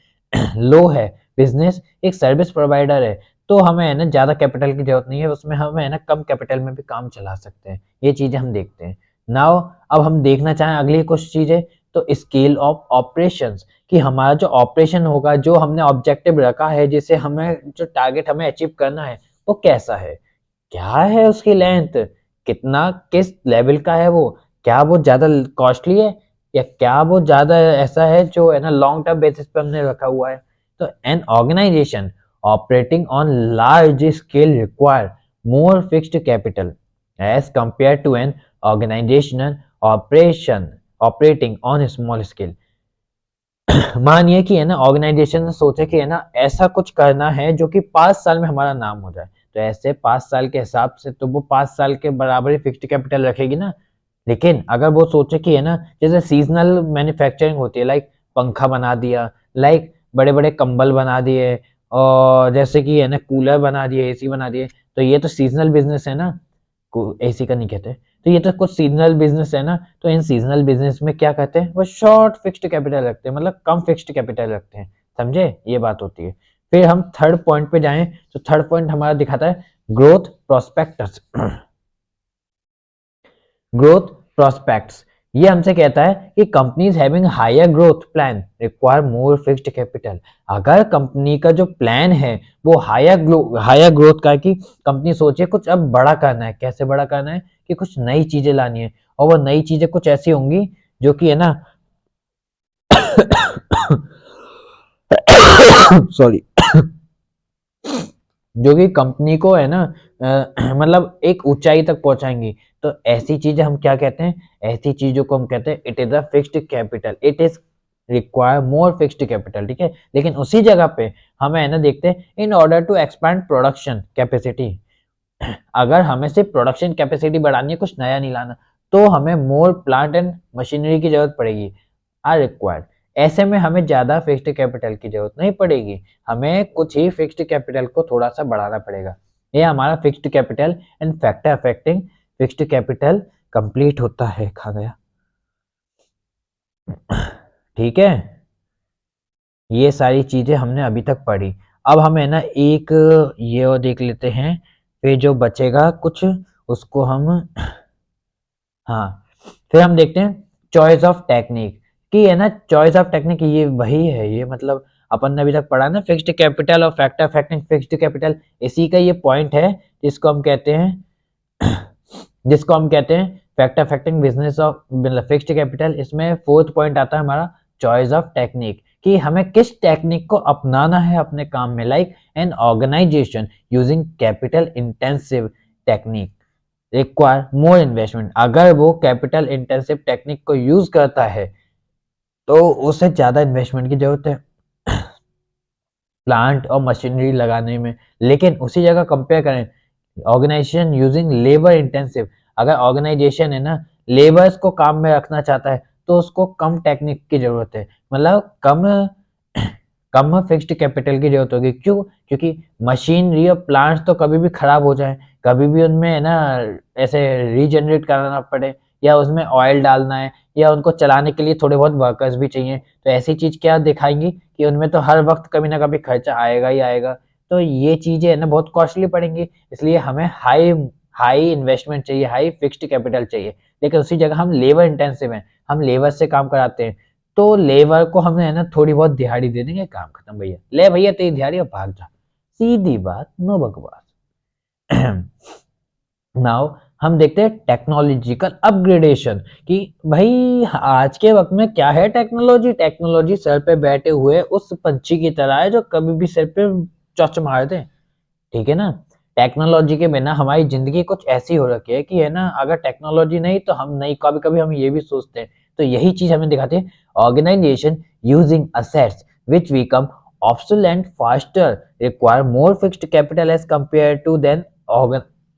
लो है, बिजनेस एक सर्विस प्रोवाइडर है, तो हमें है ना ज़्यादा कैपिटल की ज़रूरत नहीं है, उसमें हमें है ना कम कैपिटल में भी काम चला सकते हैं। ये चीज़ें हम देखते हैं। नाउ अब हम देखना चाहें अगली कुछ चीज़ें, तो स्केल ऑफ ऑपरेशंस, कि हमारा जो ऑपरेशन होगा, जो हमने ऑब्जेक्टिव रखा है, जिसे हमें जो टारगेट हमें अचीव करना है, वो कैसा है? क्या है उसकी लेंथ? कितना किस लेवल का है वो? क्या वो ज़्यादा कॉस्टली है, या क्या वो ज़्यादा ऐसा है जो है ना लॉन्ग टर्म बेसिस पे हमने रखा हुआ है? तो an organisation operating on large scale require more fixed capital as compare to an organisational operation operating on small scale. मानिए कि है ना ऑर्गेनाइजेशन ने सोचा कि है ना ऐसा कुछ करना है जो कि 5 साल में हमारा नाम हो जाए। तो ऐसे 5 साल के हिसाब से तो वो 5 साल के बराबर ही फिक्स्ड कैपिटल रखेगी ना। लेकिन अगर वो सोचे कि है ना जैसे सीजनल मैन्युफैक्चरिंग होती है, लाइक पंखा बना दिया, लाइक बड़े बड़े कंबल बना दिए, और जैसे कि है ना कूलर बना दिए, एसी बना दिए, तो ये तो सीजनल बिजनेस है ना, एसी का नहीं कहते, तो ये तो कुछ सीजनल बिजनेस है ना, तो इन सीजनल बिजनेस में क्या कहते हैं, वो शॉर्ट फिक्स्ड कैपिटल रखते हैं, मतलब कम फिक्स्ड कैपिटल रखते हैं, समझे, ये बात होती है। फिर हम थर्ड पॉइंट पे जाएं, तो थर्ड पॉइंट हमारा दिखाता है ग्रोथ प्रोस्पेक्टस। ग्रोथ प्रोस्पेक्ट्स, ये हमसे कहता है कि companies having higher growth plan require more fixed capital. अगर कंपनी का जो प्लान है वो हायर ग्रोथ का है, कि कंपनी सोचे कुछ अब बड़ा करना है, कैसे बड़ा करना है, कि कुछ नई चीजें लानी है, और वो नई चीजें कुछ ऐसी होंगी जो कि है ना सॉरी, जो कि कंपनी को है ना मतलब एक ऊंचाई तक पहुंचाएंगी। तो ऐसी चीजें हम क्या कहते हैं, ऐसी चीजों को हम कहते हैं it is a fixed capital, it is require more fixed capital, ठीक है। लेकिन उसी जगह पे हमें है ना देखते हैं in order to expand production capacity, अगर हमें सिर्फ प्रोडक्शन कैपेसिटी बढ़ानी है, कुछ नया नहीं लाना, तो हमें मोर प्लांट एंड मशीनरी की जरूरत पड़ेगी, आर रिक्वायर्ड। ऐसे में हमें ज्यादा फिक्स्ड कैपिटल की जरूरत नहीं पड़ेगी, हमें कुछ ही फिक्स्ड कैपिटल को थोड़ा सा बढ़ाना पड़ेगा। ये हमारा fixed capital and factor affecting fixed capital complete होता है, खा गया, ठीक है। ये सारी चीजें हमने अभी तक पढ़ी। अब हम है ना एक ये और देख लेते हैं, फिर जो बचेगा कुछ उसको हम, हाँ, फिर हम देखते हैं चॉइस ऑफ टेक्निक, कि है ना चॉइस ऑफ टेक्निक ये वही है, ये मतलब अपन ने अभी तक पढ़ा ना फिक्स्ड कैपिटल और फैक्टर अफेक्टिंग फिक्स्ड कैपिटल, इसी का ये पॉइंट है जिसको हम कहते हैं जिसको हम कहते हैं फैक्टर अफेक्टिंग बिजनेस ऑफ मतलब फिक्स्ड कैपिटल। इसमें फोर्थ पॉइंट आता है हमारा चॉइस ऑफ टेक्निक, कि हमें किस टेक्निक को अपनाना है अपने काम में, like an organisation using capital intensive technique require more investment. अगर वो कैपिटल इंटेंसिव टेक्निक को यूज करता है तो उसे ज्यादा इन्वेस्टमेंट की जरूरत है प्लांट और मशीनरी लगाने में। लेकिन उसी जगह कंपेयर करें ऑर्गेनाइजेशन यूजिंग लेबर इंटेंसिव, अगर ऑर्गेनाइजेशन है ना लेबर्स को काम में रखना चाहता है तो उसको कम टेक्निक की जरूरत है, मतलब कम कम फिक्स्ड कैपिटल की जरूरत होगी। क्यों? क्योंकि मशीनरी और प्लांट्स तो कभी भी खराब हो जाए, कभी भी उनमें है ना ऐसे रीजनरेट कराना पड़े, या उसमें ऑयल डालना है, या उनको चलाने के लिए थोड़े बहुत वर्कर्स भी चाहिए, तो ऐसी चीज क्या दिखाएंगी कि उनमें तो हर वक्त कभी ना कभी खर्चा आएगा ही आएगा। तो ये चीजें है ना बहुत कॉस्टली पड़ेंगी, इसलिए हमें हाई हाई इन्वेस्टमेंट चाहिए, हाई फिक्स्ड कैपिटल चाहिए। लेकिन उसी जगह हम लेबर इंटेंसिव हैं, हम लेबर से काम कराते हैं, तो लेबर को हमें है ना थोड़ी बहुत दिहाड़ी दे देंगे, काम खत्म भैया, ले भैया तेरी दिहाड़ी और भाग जा, सीधी बात, नो बकवास। नाउ हम देखते हैं टेक्नोलॉजिकल अपग्रेडेशन, कि भाई आज के वक्त में क्या है टेक्नोलॉजी, टेक्नोलॉजी सर पे बैठे हुए उस पंछी की तरह है जो कभी भी सर पे चोंच मार दे, ठीक है ना। टेक्नोलॉजी के बिना हमारी जिंदगी कुछ ऐसी हो रखी है कि है ना अगर टेक्नोलॉजी नहीं तो हम नहीं, कभी कभी हम ये भी सोचते हैं। तो यही चीज हमें दिखाती है organisation using assets which become obsolete faster require more fixed capital as compared to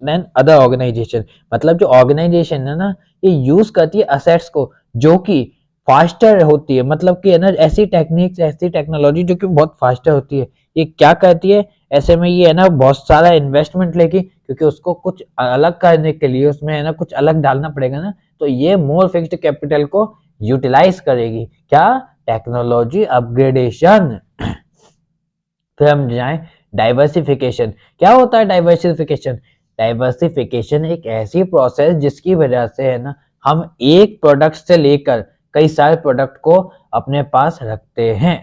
than other organisation. मतलब जो ऑर्गेनाइजेशन है ना ये यूज करती है असेट्स को जो कि फास्टर होती है, मतलब कि है ना ऐसी टेक्निक्स ऐसी टेक्नोलॉजी जो कि बहुत फास्टर होती है। ये क्या करती है, ऐसे में ये है ना बहुत सारा इन्वेस्टमेंट लेगी, क्योंकि उसको कुछ अलग करने के लिए उसमें है ना कुछ अलग डालना पड़ेगा ना, तो ये मोर फिक्स्ड कैपिटल को यूटिलाइज करेगी, क्या, टेक्नोलॉजी अपग्रेडेशन। फिर हम जाएं डाइवर्सिफिकेशन, क्या होता है डाइवर्सिफिकेशन? डाइवर्सिफिकेशन एक ऐसी प्रोसेस जिसकी वजह से है ना हम एक प्रोडक्ट से लेकर कई सारे प्रोडक्ट को अपने पास रखते हैं,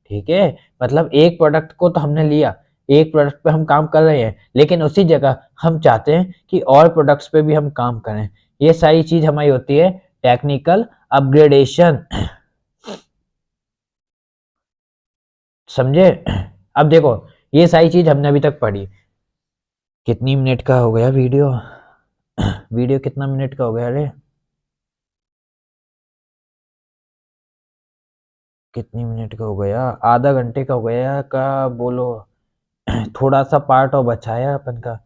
ठीक है। मतलब एक प्रोडक्ट को तो हमने लिया, एक प्रोडक्ट पे हम काम कर रहे हैं, लेकिन उसी जगह हम चाहते हैं कि और प्रोडक्ट्स पे भी हम काम करें। ये सारी चीज हमारी होती है टेक्निकल अपग्रेडेशन, समझे। अब देखो ये सारी चीज हमने अभी तक पढ़ी, कितनी मिनट का हो गया वीडियो? वीडियो कितना मिनट का हो गया? अरे कितनी मिनट का हो गया? आधा घंटे का हो गया का बोलो। थोड़ा सा पार्ट और बचा है अपन का।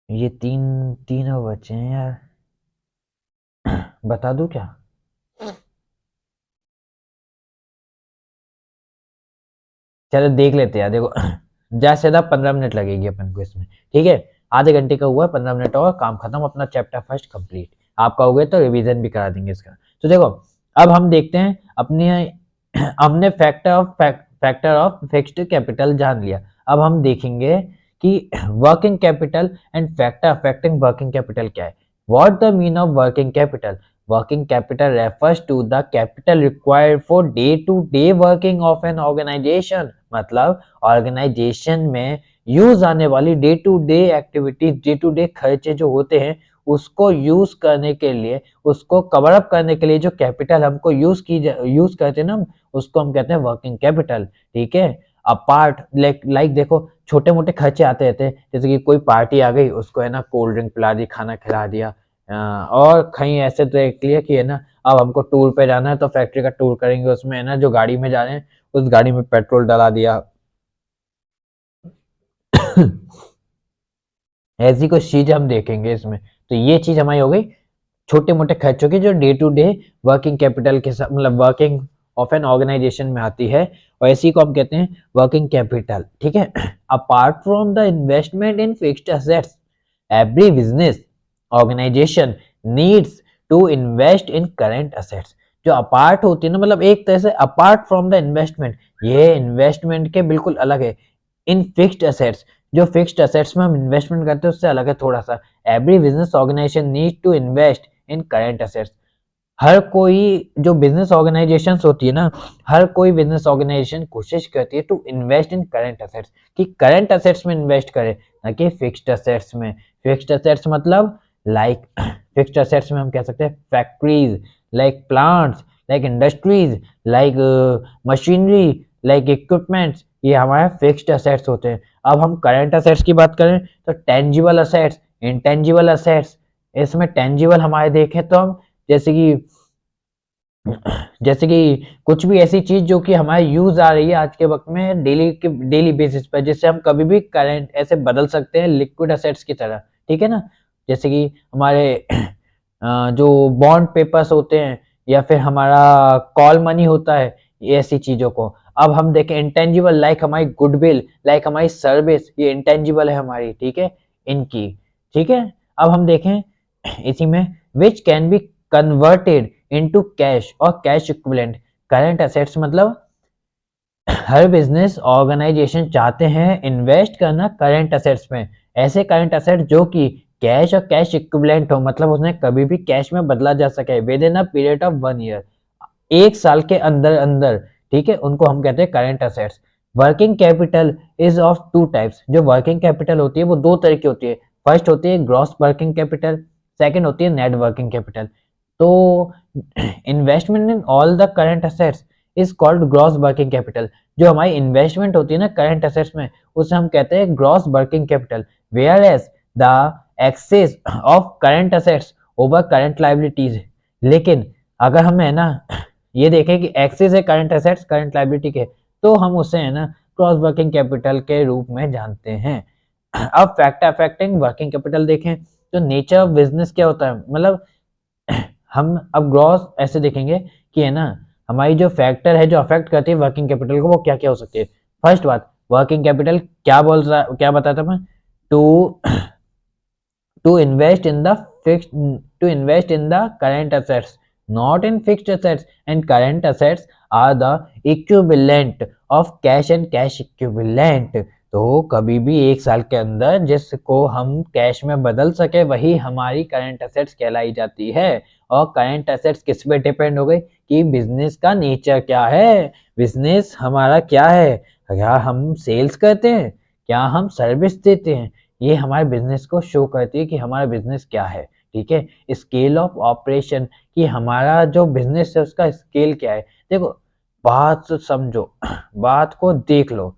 ये तीन तीन और बचे हैं यार। बता दूं क्या? चलो देख लेते हैं यार, देखो ज्यादा से ज्यादा 15 मिनट लगेगी अपन को इसमें, ठीक है। आधे घंटे का हुआ, 15 मिनट और काम खत्म, अपना चैप्टर फर्स्ट कंप्लीट। आपका हो गया तो रिवीजन भी करा देंगे इसका। तो देखो अब हम देखते हैं अपने हमने फैक्टर ऑफ फिक्स्ड कैपिटल जान लिया। अब हम देखेंगे कि working capital and factor affecting working capital क्या है। What the mean of working capital? Working capital refers to the capital required for day to day working of an organisation. मतलब organisation में यूज आने वाली day to day activities, day to day खर्चे जो होते हैं उसको यूज करने के लिए, उसको कवर अप करने के लिए जो कैपिटल हमको यूज करते हैं ना, उसको हम कहते हैं वर्किंग कैपिटल। ठीक है। अपार्ट लाइक देखो छोटे मोटे खर्चे आते रहते हैं, जैसे कि कोई पार्टी आ गई, उसको है ना कोल्ड ड्रिंक पिला दी, खाना खिला दिया, और कहीं ऐसे तो एक लिए कि है ना अब हमको टूर पे जाना है तो फैक्ट्री का टूर करेंगे, उसमें है ना जो गाड़ी में जा रहे हैं उस गाड़ी में पेट्रोल डला दिया। ऐसी कुछ चीज हम देखेंगे इसमें। तो ये चीज हमारी हो गई छोटे मोटे खर्चों की जो day to day working capital के साथ, मतलब वर्किंग ऑफ एन ऑर्गेनाइजेशन में आती है, और इसी को हम कहते हैं वर्किंग कैपिटल। ठीक है। Apart from the investment in fixed assets, every business organisation needs to invest in current assets. जो अपार्ट होती है ना, मतलब एक तरह से अपार्ट फ्रॉम द इन्वेस्टमेंट, ये इन्वेस्टमेंट के बिल्कुल अलग है। इन फिक्स्ड एसेट्स, जो फिक्स्ड एसेट्स में हम इन्वेस्टमेंट करते हैं उससे अलग है थोड़ा सा। Every business organisation need to invest in current assets. हर कोई जो बिजनेस ऑर्गेनाइजेशंस होती है ना, हर कोई बिजनेस ऑर्गेनाइजेशन कोशिश करती है to invest in current assets, कि करेंट एसेट्स में इन्वेस्ट करे, ना कि फिक्स्ड एसेट्स में। फिक्स्ड एसेट्स मतलब लाइक फिक्स्ड एसेट्स में हम कह सकते हैं factories, like plants, like industries, like machinery, like equipments, ये हमारे फिक्स्ड एसेट्स होते हैं। अब हम करेंट एसेट्स की बात करें तो टेंजिबल एसेट्स, इंटेंजिबल एसेट्स। इसमें टेंजिबल हमारे देखें तो हम जैसे कि कुछ भी ऐसी चीज जो कि हमारे यूज आ रही है आज के वक्त में डेली बेसिस पर, जिससे हम कभी भी करंट ऐसे बदल सकते हैं लिक्विड एसेट्स की तरह। ठीक है ना। जैसे कि हमारे जो बॉन्ड पेपर्स होते हैं, या फिर हमारा कॉल मनी होता है, ये ऐसी चीजों को। अब हम देखें इंटेंजिबल, लाइक हमारी गुडविल, लाइक हमारी सर्विस, ये इंटेंजिबल है हमारी। ठीक है। इनकी। ठीक है। अब हम देखें इसी में which can be converted into cash और कैश इक्विवेलेंट। करंट एसेट्स मतलब हर बिजनेस ऑर्गेनाइजेशन चाहते हैं इन्वेस्ट करना करंट एसेट्स में, ऐसे करंट एसेट जो कि कैश और कैश इक्विवेलेंट हो, मतलब उसने कभी भी कैश में बदला जा सके with in a period of 1 year, 1 साल के अंदर अंदर। ठीक है। उनको हम कहते हैं current assets. Working capital is of two types. जो वर्किंग कैपिटल होती है वो दो तरह की होती है। फर्स्ट होती है ग्रॉस वर्किंग कैपिटल, सेकंड होती है नेट वर्किंग कैपिटल। तो investment in all the current assets is called gross working capital. जो हमारी इन्वेस्टमेंट होती है ना करंट एसेट्स में, उसे हम कहते हैं gross working capital. Whereas the excess of current assets over current liabilities. लेकिन अगर हमें है ना ये देखें कि एक्सेस है करंट एसेट्स करंट लाइबिलिटी के, तो हम उसे है ना क्रॉस वर्किंग कैपिटल के रूप में जानते हैं। अब फैक्टर अफेक्टिंग वर्किंग कैपिटल देखें तो नेचर ऑफ बिजनेस क्या होता है, मतलब हम अब ग्रॉस ऐसे देखेंगे कि है ना हमारी जो फैक्टर है जो अफेक्ट करती है वर्किंग कैपिटल को, वो क्या क्या हो सकती है। फर्स्ट बात, वर्किंग कैपिटल क्या बोल रहा है, क्या बताया था मैं, to to invest in the fixed to invest in the current assets, not in fixed assets, and current assets are the equivalent of cash and cash equivalent। तो कभी भी 1 साल के अंदर जिसको हम कैश में बदल सके वही हमारी करंट एसेट्स कहलाई जाती है। और करंट एसेट्स किस पे डिपेंड हो गई कि बिजनेस का नेचर क्या है, बिजनेस हमारा क्या है, क्या हम सेल्स करते हैं, क्या हम सर्विस देते हैं, ये हमारे बिजनेस को शो करती है कि हमारा बिजनेस क्या है। ठीक है। स्केल ऑफ ऑपरेशन, कि हमारा जो बिजनेस है उसका स्केल क्या है। देखो बात समझो, बात को देख लो।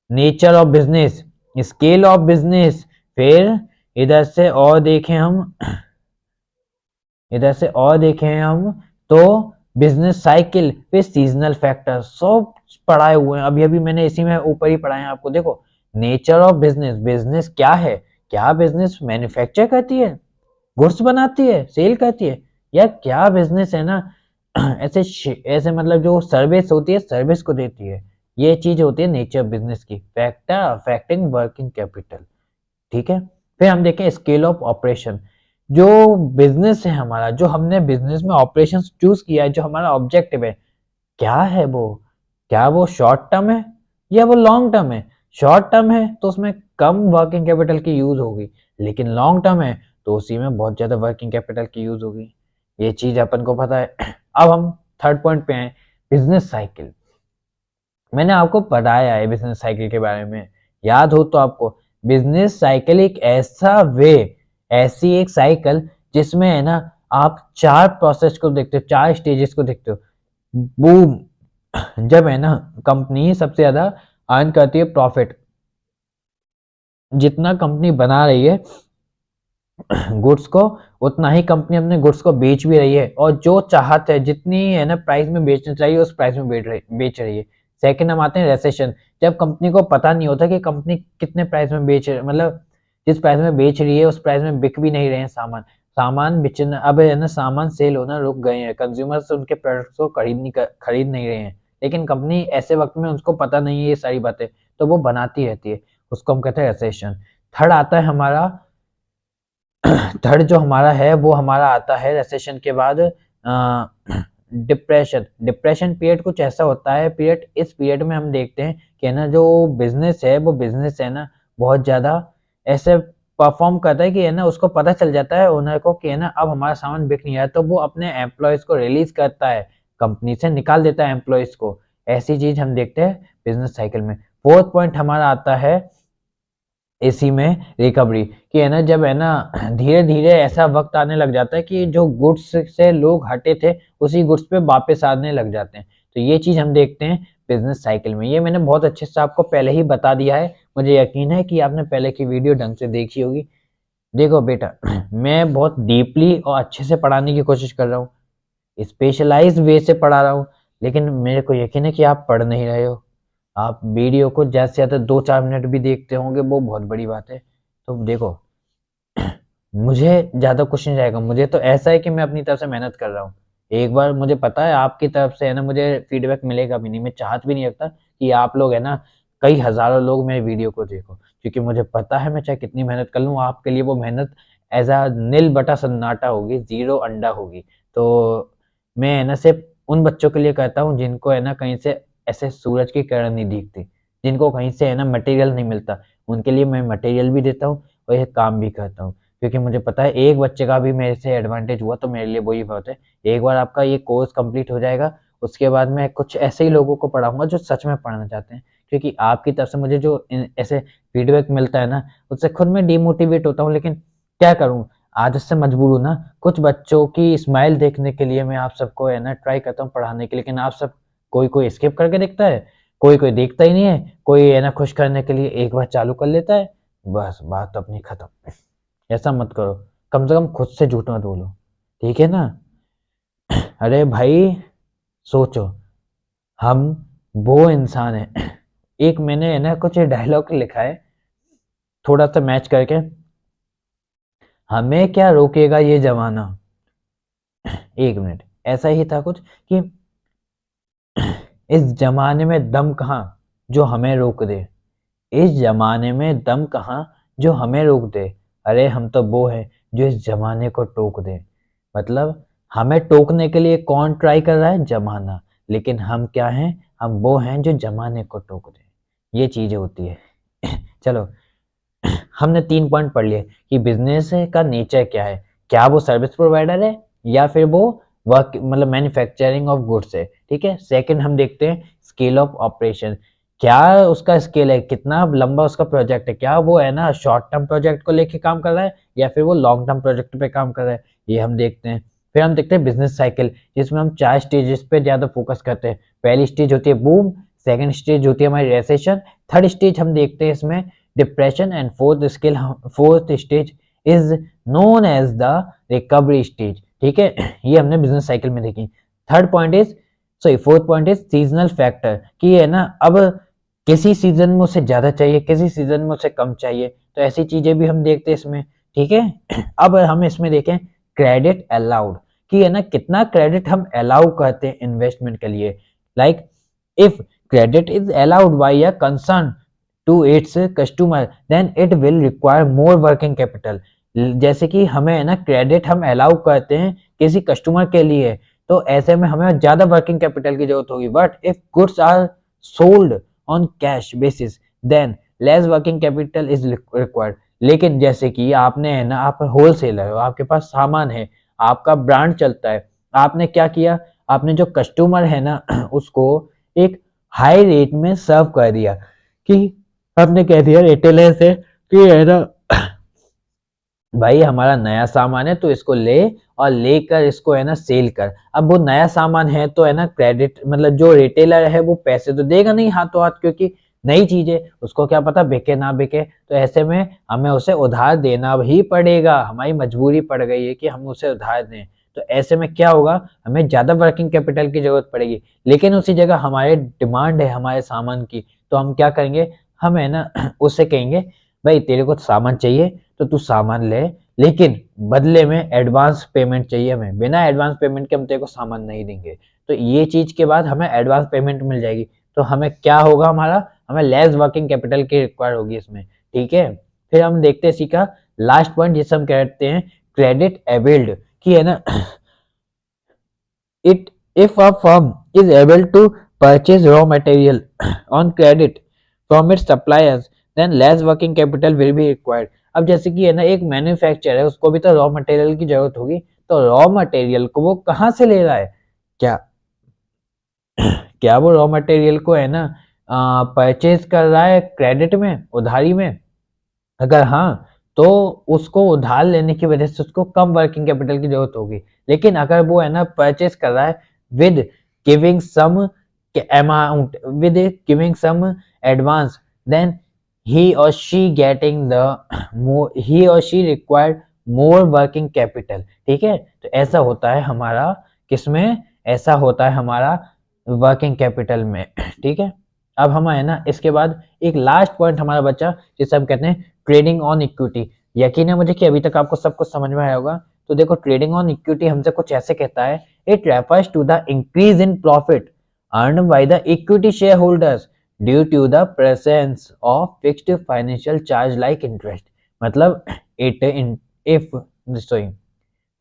Nature of business, scale of business, फिर इधर से और देखें हम, तो बिजनेस साइकिल, फिर सीजनल फैक्टर, सब पढ़ाए हुए हैं। अभी अभी मैंने इसी में ऊपर ही पढ़ाए हैं आपको। देखो नेचर ऑफ बिजनेस, बिजनेस क्या है, क्या बिजनेस मैन्युफैक्चर करती है, गुड्स बनाती है, सेल करती है, या क्या बिजनेस है ना ऐसे मतलब जो सर्विस होती है सर्विस को देती है। ये चीज होती है नेचर बिजनेस की। Factor affecting working capital. ठीक है। फिर हम देखें स्केल ऑफ ऑपरेशन, जो बिजनेस है हमारा, जो हमने बिजनेस में ऑपरेशन चूज किया है, जो हमारा ऑब्जेक्टिव है, क्या है वो, क्या वो शॉर्ट टर्म है या वो लॉन्ग टर्म है। शॉर्ट टर्म है तो उसमें कम वर्किंग कैपिटल की यूज होगी, लेकिन लॉन्ग टर्म है तो उसी में बहुत ज्यादा वर्किंग कैपिटल की यूज होगी। ये चीज अपन को पता है। अब हम थर्ड पॉइंट पे हैं, बिजनेस साइकिल। मैंने आपको बताया है बिजनेस साइकिल के बारे में, याद हो तो आपको। बिजनेस साइकिल एक ऐसा वे, ऐसी एक साइकिल जिसमें है ना आप चार प्रोसेस को देखते हो, चार स्टेजेस को देखते हो। बूम, जब है ना कंपनी सबसे ज्यादा अर्न करती है प्रॉफिट, जितना कंपनी बना रही है गुड्स को, उतना ही कंपनी अपने गुड्स को बेच भी रही है, और जो चाहत है जितनी है ना प्राइस में बेचना चाहिए उस प्राइस में बेच रही है। सेकंड हम आते हैं रेसेशन, जब कंपनी को पता नहीं होता कि कंपनी कितने प्राइस में मतलब जिस प्राइस में बेच रही है उस प्राइस में बिक भी नहीं रहे हैं सामान, सामान बेचना, अब है ना सामान सेल होना रुक गए हैं, कंज्यूमर्स उनके प्रोडक्ट्स को खरीद नहीं रहे हैं। लेकिन कंपनी ऐसे वक्त में उसको पता नहीं है ये सारी बातें, तो वो बनाती रहती है, उसको हम कहते हैं रेसेशन। थर्ड आता है हमारा, थर्ड जो हमारा है वो हमारा आता है रेसेशन के बाद डिप्रेशन। डिप्रेशन पीरियड कुछ ऐसा होता है पीरियड, इस पीरियड में हम देखते हैं कि ना जो बिजनेस है वो बिजनेस है ना बहुत ज्यादा ऐसे परफॉर्म करता है कि है ना उसको पता चल जाता है ओनर को कि है ना अब हमारा सामान बिक नहीं रहा, तो वो अपने एम्प्लॉयज को रिलीज करता है, कंपनी से निकाल देता है एम्प्लॉयज को। ऐसी चीज हम देखते हैं बिजनेस साइकिल में। फोर्थ पॉइंट हमारा आता है इसी में रिकवरी, कि है ना जब है ना धीरे धीरे ऐसा वक्त आने लग जाता है कि जो गुड्स से लोग हटे थे उसी गुड्स पे वापस आने लग जाते हैं। तो ये चीज हम देखते हैं बिजनेस साइकिल में। ये मैंने बहुत अच्छे से आपको पहले ही बता दिया है, मुझे यकीन है कि आपने पहले की वीडियो ढंग से देखी होगी। देखो बेटा, मैं बहुत डीपली और अच्छे से पढ़ाने की कोशिश कर रहा हूँ, स्पेशलाइज्ड वे से पढ़ा रहा हूँ, लेकिन मेरे को यकीन है कि आप पढ़ नहीं रहे हो। आप वीडियो को ज़्यादा से ज़्यादा 2-4 मिनट भी देखते होंगे, वो बहुत बड़ी बात है। तो देखो, मुझे ज़्यादा कुछ नहीं रहेगा, मुझे तो ऐसा है कि मैं अपनी तरफ से मेहनत कर रहा हूँ। एक बार मुझे पता है आपकी तरफ से है ना मुझे फीडबैक मिलेगा भी नहीं, मैं चाहत भी नहीं रखता कि आप लोग है ना कई हज़ारों लोग मेरे वीडियो को देखो, क्योंकि मुझे पता है मैं चाहे कितनी मेहनत कर लूँ आपके लिए वो मेहनत एज़ अ नील बटा सन्नाटा होगी, ज़ीरो अंडा होगी। तो मैं है ना सिर्फ़ उन बच्चों के लिए करता हूँ जिनको है ना कहीं से ऐसे सूरज की किरण नहीं दिखती, जिनको कहीं से है ना मटेरियल नहीं मिलता, उनके लिए मैं मटेरियल भी देता हूँ और ये काम भी करता हूँ। क्योंकि मुझे पता है एक बच्चे का भी मेरे से एडवांटेज हुआ तो मेरे लिए वही बहुत है। एक बार आपका ये कोर्स कंप्लीट हो जाएगा, उसके बाद मैं कुछ ऐसे ही लोगों को पढ़ाऊँगा जो सच में पढ़ना चाहते हैं। क्योंकि आपकी तरफ से मुझे जो ऐसे फीडबैक मिलता है ना, उससे खुद मैं डिमोटिवेट होता हूँ, लेकिन क्या करूँ, आदत से मजबूर हूँ ना। कुछ बच्चों की स्माइल देखने के लिए मैं आप सबको है ना ट्राई करता हूँ पढ़ाने के लिए, लेकिन आप सब कोई स्किप करके देखता है, कोई देखता ही नहीं है, कोई है ना खुश करने के लिए एक बार चालू कर लेता है, बस बात अपनी खत्म। ऐसा मत करो, कम से कम खुद से झूठ मत बोलो, ठीक है ना। अरे भाई सोचो, हम वो इंसान है, एक मैंने है ना कुछ डायलॉग लिखा है थोड़ा सा मैच करके, हमें क्या रोकेगा ये जमाना। एक मिनट, ऐसा ही था कुछ कि इस जमाने में दम कहाँ जो हमें रोक दे, इस जमाने में दम कहाँ जो हमें रोक दे, अरे हम तो वो है जो इस जमाने को टोक दे। मतलब हमें टोकने के लिए कौन ट्राई कर रहा है, जमाना, लेकिन हम क्या हैं, हम वो हैं जो जमाने को टोक दे। ये चीजें होती है। चलो, हमने 3 पॉइंट पढ़ लिए कि बिजनेस का नेचर क्या है, क्या वो सर्विस प्रोवाइडर है या फिर वो वर्क मतलब मैन्युफैक्चरिंग ऑफ गुड्स है, ठीक है। सेकंड हम देखते हैं स्केल ऑफ ऑपरेशन, क्या उसका स्केल है, कितना लंबा उसका प्रोजेक्ट है, क्या वो है ना शॉर्ट टर्म प्रोजेक्ट को लेके काम कर रहा है या फिर वो लॉन्ग टर्म प्रोजेक्ट पे काम कर रहा है, ये हम देखते हैं। फिर हम देखते हैं बिजनेस साइकिल, जिसमें हम 4 स्टेजेस पे ज्यादा फोकस करते हैं। पहली स्टेज होती है बूम, सेकंड स्टेज होती है हमारी रेसेशन, थर्ड स्टेज हम देखते हैं इसमें depression, and fourth stage is known as the recovery stage, ठीक है। ये हमने बिजनेस साइकिल में देखी। Third point is sorry fourth point is seasonal factor, कि है ना अब किसी सीजन में उसे ज्यादा चाहिए, किसी सीजन में उसे कम चाहिए, तो ऐसी चीजें भी हम देखते हैं इसमें, ठीक है। अब हम इसमें देखें क्रेडिट अलाउड, कि है ना कितना क्रेडिट हम अलाउ करते हैं इन्वेस्टमेंट के लिए। Like if credit is allowed by a concern to its customer then it will require more working capital. जैसे कि हमें है ना क्रेडिट हम अलाउ करते हैं किसी कस्टमर के लिए, तो ऐसे में हमें ज्यादा वर्किंग कैपिटल की जरूरत होगी। But if goods are sold on cash basis then less working capital is required. लेकिन जैसे कि आपने है ना, आप होलसेलर हो, आपके पास सामान है, आपका ब्रांड चलता है, आपने क्या किया, आपने जो कस्टमर है ना उसको एक हाई रेट में सर्व कर दिया, कि आपने कह दिया रिटेलर से कि है ना भाई हमारा नया सामान है तो इसको ले, और लेकर इसको है ना सेल कर। अब वो नया सामान है तो है ना क्रेडिट मतलब जो रिटेलर है वो पैसे तो देगा नहीं हाथों हाथ, क्योंकि नई चीज है, उसको क्या पता बिके ना बिके। तो ऐसे में हमें उसे उधार देना ही पड़ेगा, हमारी मजबूरी पड़ गई है कि हम उसे उधार दें। तो ऐसे में क्या होगा, हमें ज्यादा वर्किंग कैपिटल की जरूरत पड़ेगी। लेकिन उसी जगह हमारे डिमांड है हमारे सामान की, तो हम क्या करेंगे, हम है ना उससे कहेंगे भाई तेरे को सामान चाहिए तो तू सामान ले, लेकिन बदले में एडवांस पेमेंट चाहिए हमें, बिना एडवांस पेमेंट के हम तेरे को सामान नहीं देंगे। तो ये चीज के बाद हमें एडवांस पेमेंट मिल जाएगी, तो हमें क्या होगा, हमारा हमें लेस वर्किंग कैपिटल की रिक्वायर होगी इसमें। ठीक है, फिर हम देखते हैं सीखा लास्ट पॉइंट जिसे हम कहते हैं क्रेडिट एबिल्ड, कि है ना it if a firm is able to purchase raw material on credit from its suppliers then less working capital will be required। अब जैसे कि है ना एक मैन्युफैक्चरर है, उसको भी तो रॉ मटेरियल की जरूरत होगी, तो रॉ मटेरियल को वो कहाँ से ले रहा है, क्या क्या वो रॉ मटेरियल को है ना परचेज कर रहा है क्रेडिट में, उधारी में? अगर हाँ, तो उसको उधार लेने की वजह से उसको कम वर्किंग कैपिटल की जरूरत होगी। लेकिन अगर वो है ना परचेज कर रहा है with giving some amount, with giving some advance, then he or she getting the he or she required more working capital. ठीक है, तो ऐसा होता है हमारा किसमें, ऐसा होता है हमारा वर्किंग कैपिटल में। ठीक है, अब हम है ना इसके बाद एक लास्ट पॉइंट हमारा बचा जिसे हम कहते हैं ट्रेडिंग ऑन इक्विटी। यकीन है मुझे कि अभी तक आपको सब कुछ समझ में आया होगा। तो देखो ट्रेडिंग ऑन इक्विटी हमसे कुछ ऐसे कहता है, it refers to the increase in profit earn by the equity share holders due to the presence of fixed financial charge like interest. मतलब it if sorry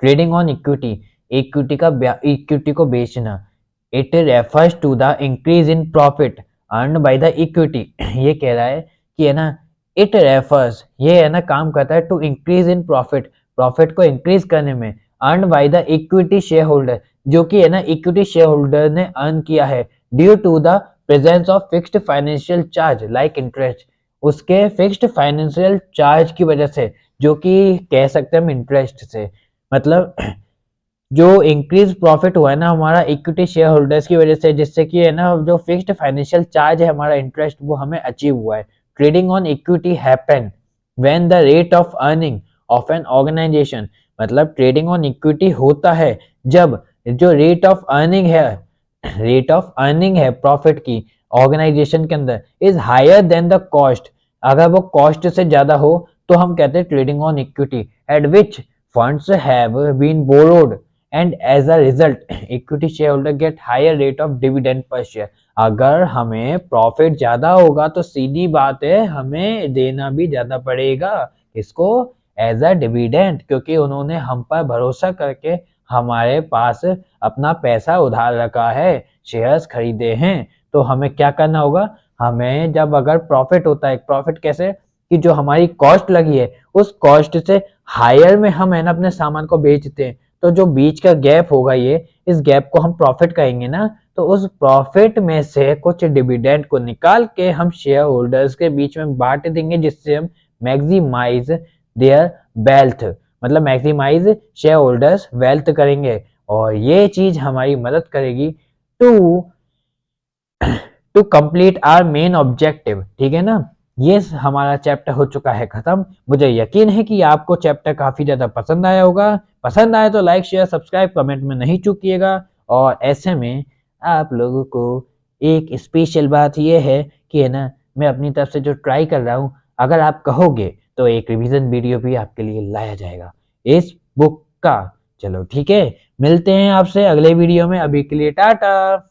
trading on equity, equity को बेचना, it refers to the increase in profit earn by the equity. ये कह रहा है कि है ना इट रेफर्स, ये है ना काम करता है to increase in profit, profit को इंक्रीज करने में, earn by the equity shareholder, जो कि है ना इक्विटी शेयर होल्डर ने अर्न किया है, due to the presence of fixed financial charge like interest, उसके फिक्स्ड फाइनेंशियल चार्ज की वजह से, जो कि कह सकते हैं हम इंटरेस्ट से। मतलब जो इंक्रीज प्रॉफिट हुआ है ना हमारा इक्विटी शेयर होल्डर्स की वजह से, जिससे कि है ना जो फिक्स्ड फाइनेंशियल चार्ज है हमारा इंटरेस्ट वो हमें अचीव हुआ है। Trading on equity happen when the rate of earning of an organisation, मतलब ट्रेडिंग ऑन इक्विटी होता है जब जो रेट ऑफ अर्निंग है प्रॉफिट की ऑर्गेनाइजेशन के अंदर is higher than the cost, अगर वो कॉस्ट से ज्यादा हो तो हम कहते हैं trading on equity, at which funds have been borrowed and as a result equity shareholder get higher rate of dividend per share। अगर हमें प्रॉफिट ज्यादा होगा तो सीधी बात है हमें देना भी ज्यादा पड़ेगा, इसको एज अ डिविडेंड, क्योंकि उन्होंने हम पर भरोसा करके हमारे पास अपना पैसा उधार रखा है, शेयर्स खरीदे हैं। तो हमें क्या करना होगा, हमें जब अगर प्रॉफिट होता है, प्रॉफिट कैसे कि जो हमारी कॉस्ट लगी है उस कॉस्ट से हायर में हम है ना अपने सामान को बेचते हैं, तो जो बीच का गैप होगा ये, इस गैप को हम प्रॉफिट कहेंगे ना, तो उस प्रॉफिट में से कुछ डिविडेंड को निकाल के हम शेयर होल्डर्स के बीच में बांट देंगे, जिससे हम मैक्सिमाइज देयर वेल्थ, मतलब मैक्सिमाइज शेयर होल्डर्स वेल्थ करेंगे। और ये चीज हमारी मदद करेगी to to complete our main objective. ठीक है ना, ये हमारा चैप्टर हो चुका है खत्म। मुझे यकीन है कि आपको चैप्टर काफी ज्यादा पसंद आया होगा। पसंद आए तो लाइक शेयर सब्सक्राइब कमेंट में नहीं चूकिएगा। और ऐसे में आप लोगों को एक स्पेशल बात यह है कि है ना मैं अपनी तरफ से जो ट्राई कर रहा हूँ, अगर आप कहोगे तो एक रिवीजन वीडियो भी आपके लिए लाया जाएगा इस बुक का। चलो ठीक है, मिलते हैं आपसे अगले वीडियो में, अभी के लिए टाटा।